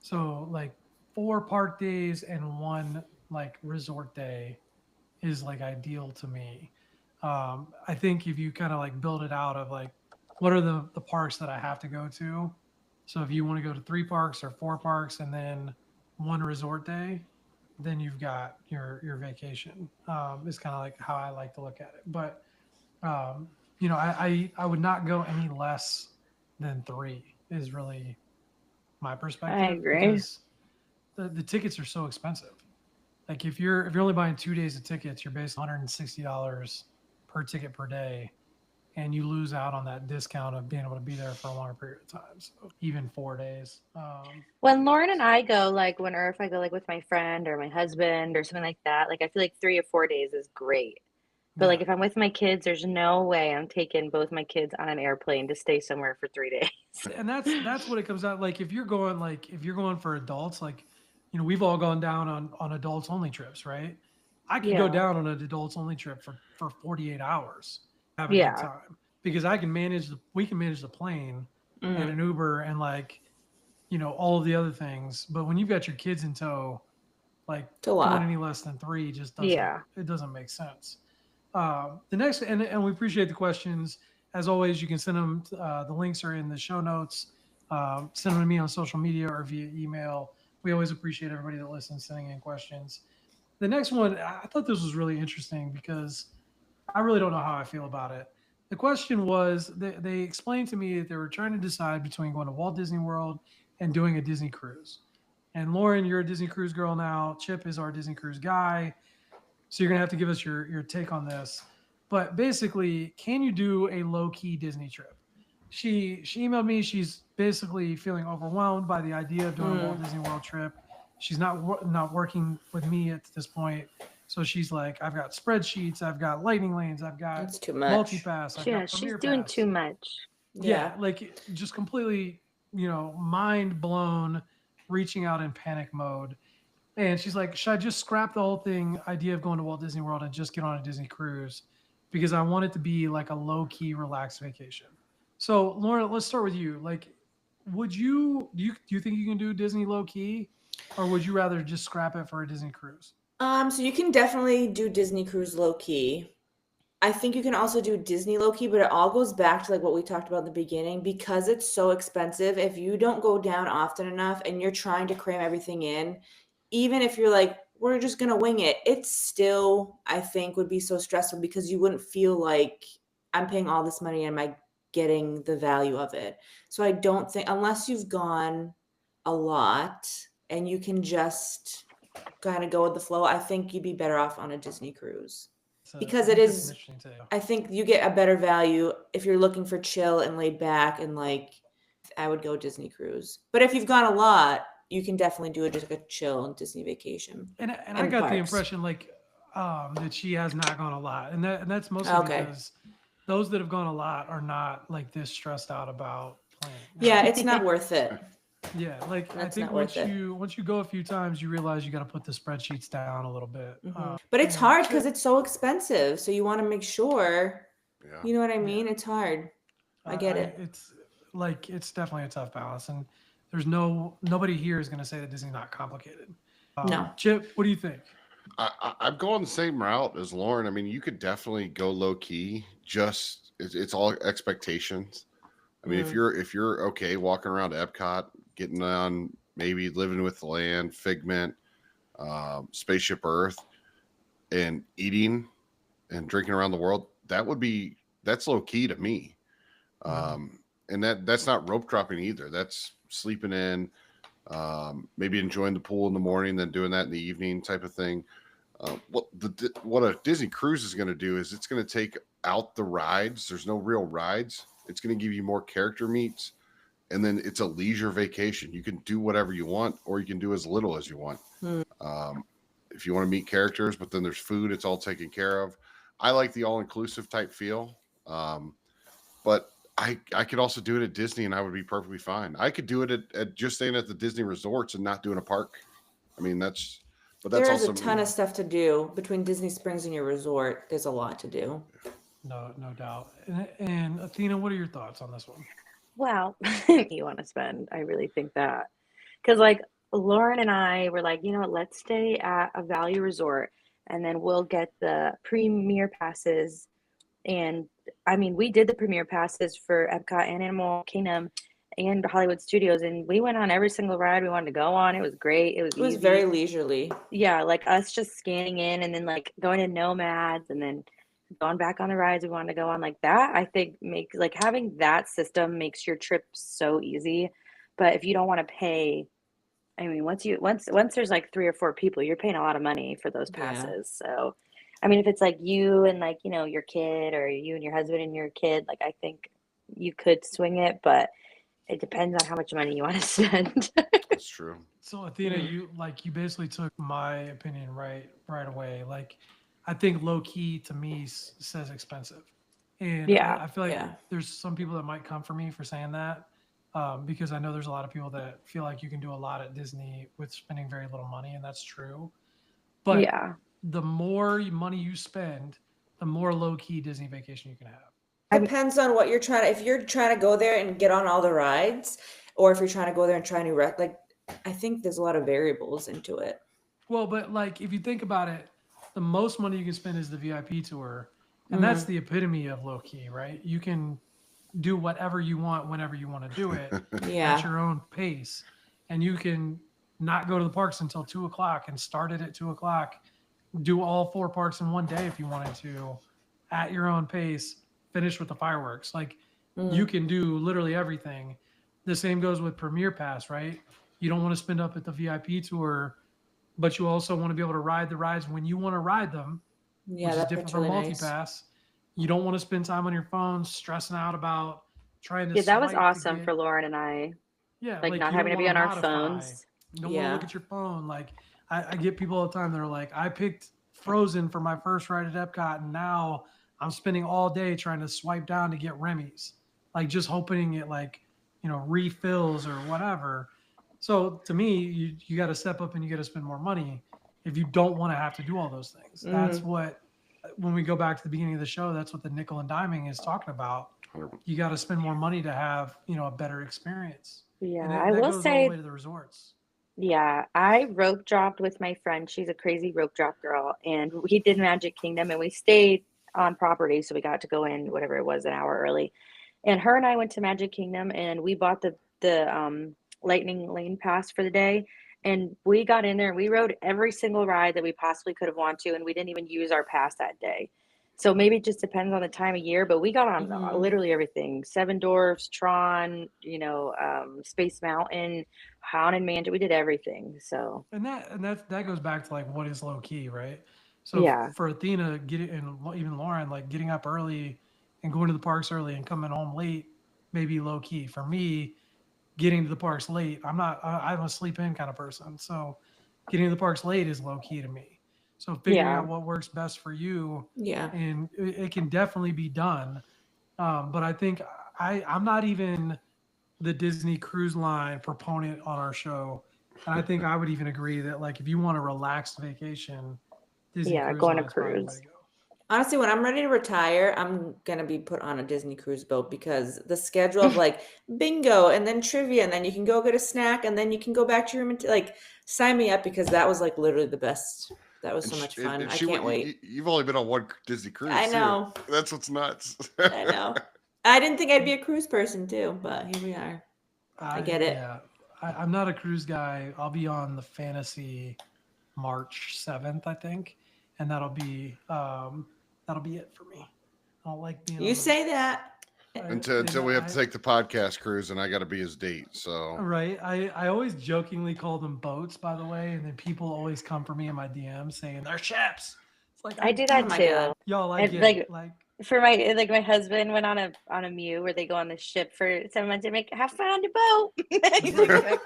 So like 4 park days and one like resort day is like ideal to me. I think if you kind of like build it out of like, what are the parks that I have to go to? So if you want to go to 3 parks or 4 parks and then one resort day, then you've got your vacation. Is kind of like how I like to look at it. But I would not go any less than 3 is really my I perspective, agree. because the tickets are so expensive. Like if you're only buying 2 days of tickets, you're based $160 per ticket per day, and you lose out on that discount of being able to be there for a longer period of time. So even 4 days. When Lauren and I go, like or if I go like with my friend or my husband or something like that, like I feel like 3 or 4 days is great. But like if I'm with my kids, there's no way I'm taking both my kids on an airplane to stay somewhere for 3 days. And that's what it comes out like. If you're going for adults, like, you know, we've all gone down on adults only trips, right? I could go Yeah. down on an adults only trip for 48 hours, have a good Yeah. time, because we can manage the plane and an Uber and, like, you know, all of the other things. But when you've got your kids in tow, like, It's a lot. going any less than 3 just doesn't, Yeah. it doesn't make sense. The next, and we appreciate the questions. As always, you can send them, the links are in the show notes. Send them to me on social media or via email. We always appreciate everybody that listens sending in questions. The next one, I thought this was really interesting because I really don't know how I feel about it. The question was, they explained to me that they were trying to decide between going to Walt Disney World and doing a Disney cruise. And Lauren, you're a Disney cruise girl now. Chip is our Disney cruise guy. So you're gonna have to give us your take on this. But basically, can you do a low key Disney trip? She emailed me. She's basically feeling overwhelmed by the idea of doing a Walt Disney World trip. She's not working with me at this point, so she's like, I've got spreadsheets, I've got lightning lanes, I've got That's too much. multipass, I've Yeah, got she's Premier doing Pass. too much. Yeah, like just completely, you know, mind blown, reaching out in panic mode. And she's like, should I just scrap the whole thing, idea of going to Walt Disney World, and just get on a Disney cruise? Because I want it to be like a low key, relaxed vacation. So, Lauren, let's start with you. Like, do you think you can do Disney low key, or would you rather just scrap it for a Disney cruise? So you can definitely do Disney cruise low key. I think you can also do Disney low key, but it all goes back to like what we talked about in the beginning, because it's so expensive. If you don't go down often enough and you're trying to cram everything in, even if you're like, we're just gonna wing it, it still, I think, would be so stressful because you wouldn't feel like I'm paying all this money and am I getting the value of it. So I don't think, unless you've gone a lot and you can just kind of go with the flow, I think you'd be better off on a Disney cruise. Because it is, I think you get a better value if you're looking for chill and laid back, and like, I would go Disney cruise. But if you've gone a lot, you can definitely do just like a chill Disney vacation. And I got the impression like that she has not gone a lot, and that's mostly because those that have gone a lot are not like this stressed out about planning. Yeah, it's not worth it. Yeah, like That's I think not worth once you go a few times, you realize you got to put the spreadsheets down a little bit. But it's hard because it's so expensive. So you want to make sure, you know what I mean? It's hard. I get it. It's definitely a tough balance, and there's nobody here is going to say that Disney's not complicated. No. Chip, what do you think? I'm going the same route as Lauren. I mean, you could definitely go low key. Just it's all expectations. I mean, if you're okay walking around Epcot, getting on, maybe Living with the Land, Figment, Spaceship Earth, and eating and drinking around the world, that's low key to me. And that's not rope dropping either. That's sleeping in, maybe enjoying the pool in the morning, then doing that in the evening type of thing. What a Disney cruise is going to do is it's going to take out the rides. There's no real rides. It's going to give you more character meets, and then it's a leisure vacation. You can do whatever you want, or you can do as little as you want. If you want to meet characters, but then there's food, it's all taken care of. I like the all-inclusive type feel, but I could also do it at Disney, and I would be perfectly fine. I could do it at just staying at the Disney resorts and not doing a park. I mean, that's There's also a ton of stuff to do between Disney Springs and your resort. There's a lot to do. No doubt. And Athena, what are your thoughts on this one? Well, you want to spend, I really think that. Because like Lauren and I were like, you know what, let's stay at a value resort and then we'll get the premier passes. And I mean, we did the premier passes for Epcot and Animal Kingdom and Hollywood Studios, and we went on every single ride we wanted to go on. It was great. It was easy. Very leisurely. Yeah, like us just scanning in and then like going to Nomads and then going back on the rides we wanted to go on. Like that, I think makes like having that system makes your trip so easy. But if you don't want to pay, I mean, once there's like 3 or 4 people, you're paying a lot of money for those passes. Yeah. So I mean, if it's like you and like, you know, your kid, or you and your husband and your kid, like I think you could swing it, but it depends on how much money you want to spend. That's true. So Athena, you basically took my opinion right away. Like, I think low key to me says expensive. And Yeah. I feel like Yeah. there's some people that might come for me for saying that, because I know there's a lot of people that feel like you can do a lot at Disney with spending very little money, and that's true. But Yeah. the more money you spend, the more low key Disney vacation you can have. Depends on what you're trying to, if you're trying to go there and get on all the rides, or if you're trying to go there and try new like, I think there's a lot of variables into it. Well, but like if you think about it, the most money you can spend is the VIP tour, and that's Mm-hmm. the epitome of low key, right? You can do whatever you want whenever you want to do it at Yeah. your own pace, and you can not go to the parks until 2 o'clock and start it at 2 o'clock. Do all 4 parks in one day if you wanted to, at your own pace. Finish with the fireworks. Like you Mm-hmm. can do literally everything. The same goes with Premier Pass, right? You don't want to spend up at the VIP tour, but you also want to be able to ride the rides when you want to ride them, Yeah, which is that different part's from really nice. multipass. You don't want to spend time on your phone stressing out about trying to Yeah, that was swipe to awesome get, for Lauren and I. yeah, Like like not you don't having to want be to on our modify. phones. You don't want to Yeah. look at your phone. Like I get people all the time that are like, I picked Frozen for my first ride at Epcot, and now I'm spending all day trying to swipe down to get Remy's, like just hoping it like, refills or whatever. So to me, you got to step up and you got to spend more money if you don't want to have to do all those things. That's Mm-hmm. what, when we go back to the beginning of the show, that's what the nickel and diming is talking about. You got to spend more money to have, a better experience. Yeah, And I that will goes all the say, way to the resorts. yeah, I rope dropped with my friend. She's a crazy rope drop girl, and we did Magic Kingdom, and we stayed on property, so we got to go in whatever it was an hour early. And her and I went to Magic Kingdom, and we bought the Lightning Lane pass for the day, and we got in there and we rode every single ride that we possibly could have wanted to, and we didn't even use our pass that day. So maybe it just depends on the time of year, but we got on Mm-hmm. literally everything: Seven Dwarfs, Tron, Space Mountain, Haunted Mansion. We did everything. So And that goes back to like what is low key, right? So yeah, for Athena, getting and even Lauren, like getting up early and going to the parks early and coming home late, may be low key. For me, getting to the parks late, I'm not. I'm a sleep in kind of person, so getting to the parks late is low key to me. So figuring yeah, out what works best for you, Yeah. and it can definitely be done. But I think I'm not even the Disney Cruise Line proponent on our show. And I think I would even agree that like if you want a relaxed vacation, Disney yeah. Cruise Going to Line is probably the way to cruise. go. Honestly, when I'm ready to retire, I'm gonna be put on a Disney cruise boat because the schedule of like bingo and then trivia and then you can go get a snack and then you can go back to your room and like sign me up because that was like literally the best. That was And so sh much and fun. and I she can't went wait. you've only been on one Disney I cruise too. know. That's what's nuts. I know. I didn't think I'd be a cruise person too, but here we are. I get it. Yeah, I'm not a cruise guy. I'll be on the Fantasy March 7th, I think, and that'll be it for me. I don't like being You on the say that. Until we have to take the podcast cruise and I got to be his date. So right. I always jokingly call them boats, by the way, and then people always come for me in my DMs saying they're ships. It's like I I do Oh that my too. god. y'all, I And get it. like Like for my husband went on a Mew where they go on the ship for 7 months and make have fun on the boat. He's like, right.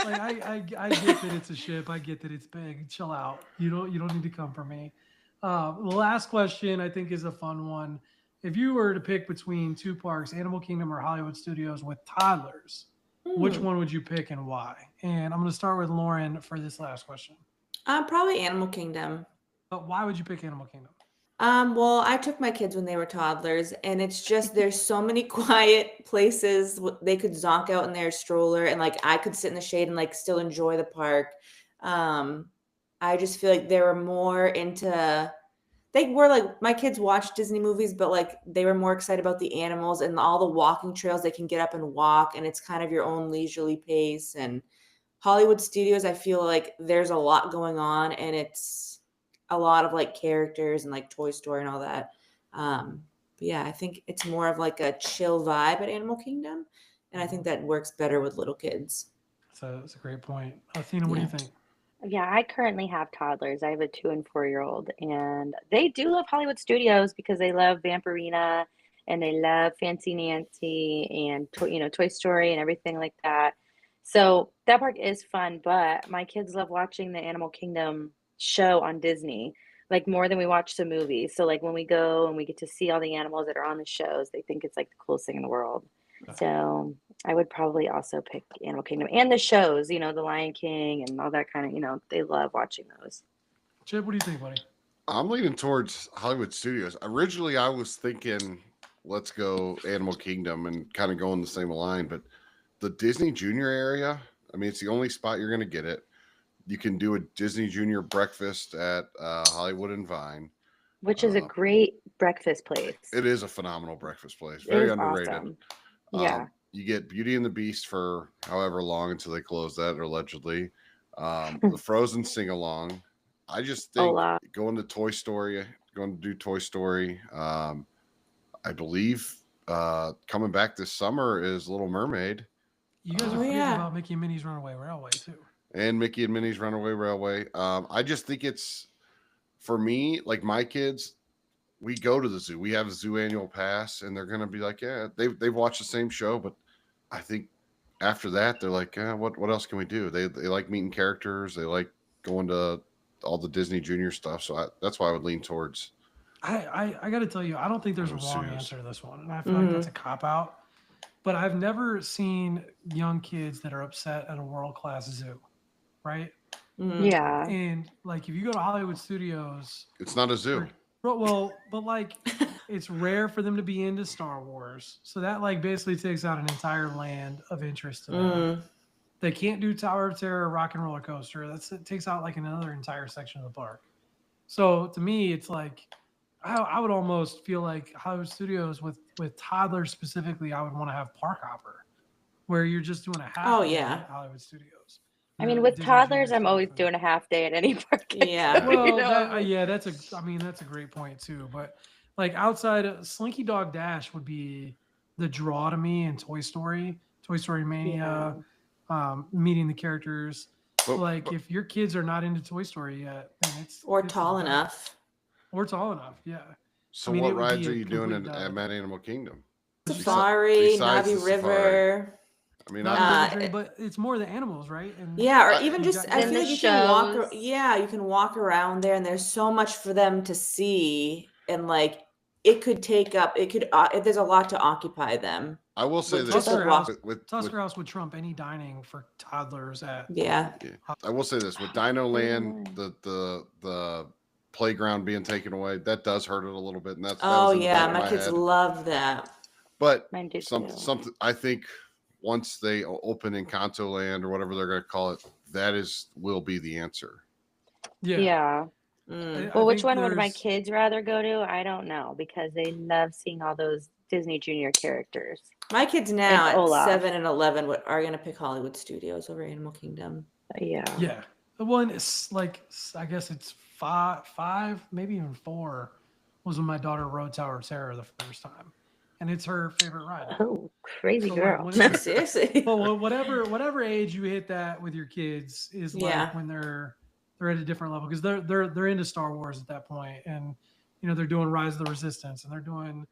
Like, okay. I get that it's a ship. I get that it's big. Chill out. You don't need to come for me. The last question I think is a fun one. If you were to pick between two parks, Animal Kingdom or Hollywood Studios with toddlers, which Hmm. one would you pick and why? And I'm going to start with Lauren for this last question. Probably Animal Kingdom. But why would you pick Animal Kingdom? Well, I took my kids when they were toddlers, and it's just there's so many quiet places they could zonk out in their stroller, and like I could sit in the shade and like still enjoy the park. Um, I just feel like they were more into. They were like my kids watched Disney movies, but like they were more excited about the animals and all the walking trails they can get up and walk, and it's kind of your own leisurely pace. And Hollywood Studios, I feel like there's a lot going on and it's a lot of like characters and like Toy Story and all that. But yeah, I think it's more of like a chill vibe at Animal Kingdom. And I think that works better with little kids. So it's a great point. Athena, what do you Yeah. think? Yeah, I currently have toddlers. I have a 2 and 4 year old, and they do love Hollywood Studios because they love Vampirina and they love Fancy Nancy and Toy Story and everything like that. So that park is fun, but my kids love watching the Animal Kingdom show on Disney. like more than we watch the movies. So like when we go and we get to see all the animals that are on the shows, they think it's like the coolest thing in the world. So I would probably also pick Animal Kingdom and the shows, the Lion King and all that kind of, they love watching those. Chip, what do you think, buddy? I'm leaning towards Hollywood Studios. Originally, I was thinking, let's go Animal Kingdom and kind of go in the same line. But the Disney Junior area, I mean, it's the only spot you're going to get it. You can do a Disney Junior breakfast at Hollywood and Vine. Which is a great breakfast place. It is a phenomenal breakfast place. Very underrated. Awesome. Yeah. You get Beauty and the Beast for however long until they close that, allegedly. The Frozen sing-along. I just think going to Toy Story, going to do Toy Story. I believe coming back this summer is Little Mermaid. You guys are forgetting about Mickey and Minnie's Runaway Railway, too. And Mickey and Minnie's Runaway Railway. I just think it's, for me, like my kids, we go to the zoo. We have a zoo annual pass, and they're going to be like, yeah, they've watched the same show, but I think after that, they're like, what else can we do? They like meeting characters. They like going to all the Disney Junior stuff. So that's why I would lean towards. I got to tell you, I don't think there's a wrong answer to this one. And I feel like that's a cop-out. But I've never seen young kids that are upset at a world-class zoo, right? Yeah. And, like, if you go to Hollywood Studios... It's not a zoo. Well, but, like, it's rare for them to be into Star Wars. So that, like, basically takes out an entire land of interest to them. They can't do Tower of Terror or Rock and Roller Coaster. It takes out, like, another entire section of the park. So, to me, it's like... I would almost feel like Hollywood Studios with toddlers specifically, I would want to have Park Hopper, where you're just doing a half day at Hollywood Studios. I mean, with toddlers, I'm always doing a half day at any park. Yeah. Well, that's a great point too. But like outside of Slinky Dog Dash would be the draw to me in Toy Story Mania, meeting the characters. But if your kids are not into Toy Story yet, then it's tall enough. Or tall enough, yeah. So what rides are you doing at Animal Kingdom? Safari, Navi River. I mean, but it's more the animals, right? And or even just I feel like you can walk. Yeah, you can walk around there, and there's so much for them to see, and like it could take up. It could. There's a lot to occupy them. I will say this: Tusker House would trump any dining for toddlers at. Yeah. I will say this: with Dino Land, the playground being taken away, that does hurt it a little bit, and that's my kids love that. But something I think once they open Encanto Land or whatever they're going to call it, will be the answer. Yeah. Well, which one would my kids rather go to? I don't know, because they love seeing all those Disney Junior characters. My kids now at 7 and 11 are going to pick Hollywood Studios over Animal Kingdom. Yeah. Well, it's like, I guess it's five, maybe even 4 was when my daughter rode Tower of Terror the first time, and it's her favorite ride. Oh, crazy girl! Seriously. Well, whatever age you hit that with your kids is like when they're at a different level, because they're into Star Wars at that point, and they're doing Rise of the Resistance, and they're doing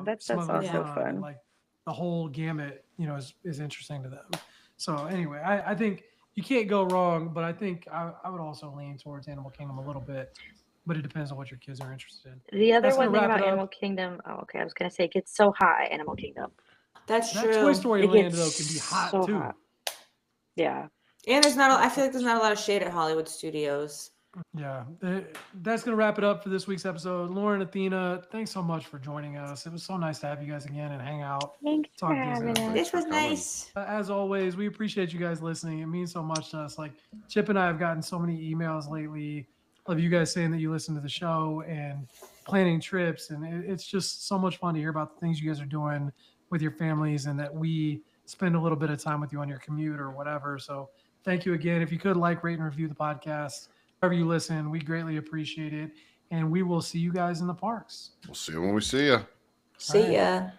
that's also fun. And, like the whole gamut, is interesting to them. So anyway, I think. You can't go wrong, but I think I would also lean towards Animal Kingdom a little bit, but it depends on what your kids are interested in. The other one thing about Animal Kingdom, I was going to say, it gets so hot, Animal Kingdom. That's true. Toy Story Land, though, can be hot, too. Hot. Yeah. And I feel like there's not a lot of shade at Hollywood Studios. Yeah. That's going to wrap it up for this week's episode. Lauren, Athena, thanks so much for joining us. It was so nice to have you guys again and hang out. Thanks for having us. This was nice. As always, we appreciate you guys listening. It means so much to us. Like, Chip and I have gotten so many emails lately of you guys saying that you listen to the show and planning trips. And it's just so much fun to hear about the things you guys are doing with your families, and that we spend a little bit of time with you on your commute or whatever. So thank you again. If you could rate, and review the podcast, wherever you listen, we greatly appreciate it. And we will see you guys in the parks. We'll see you when we see you. See ya.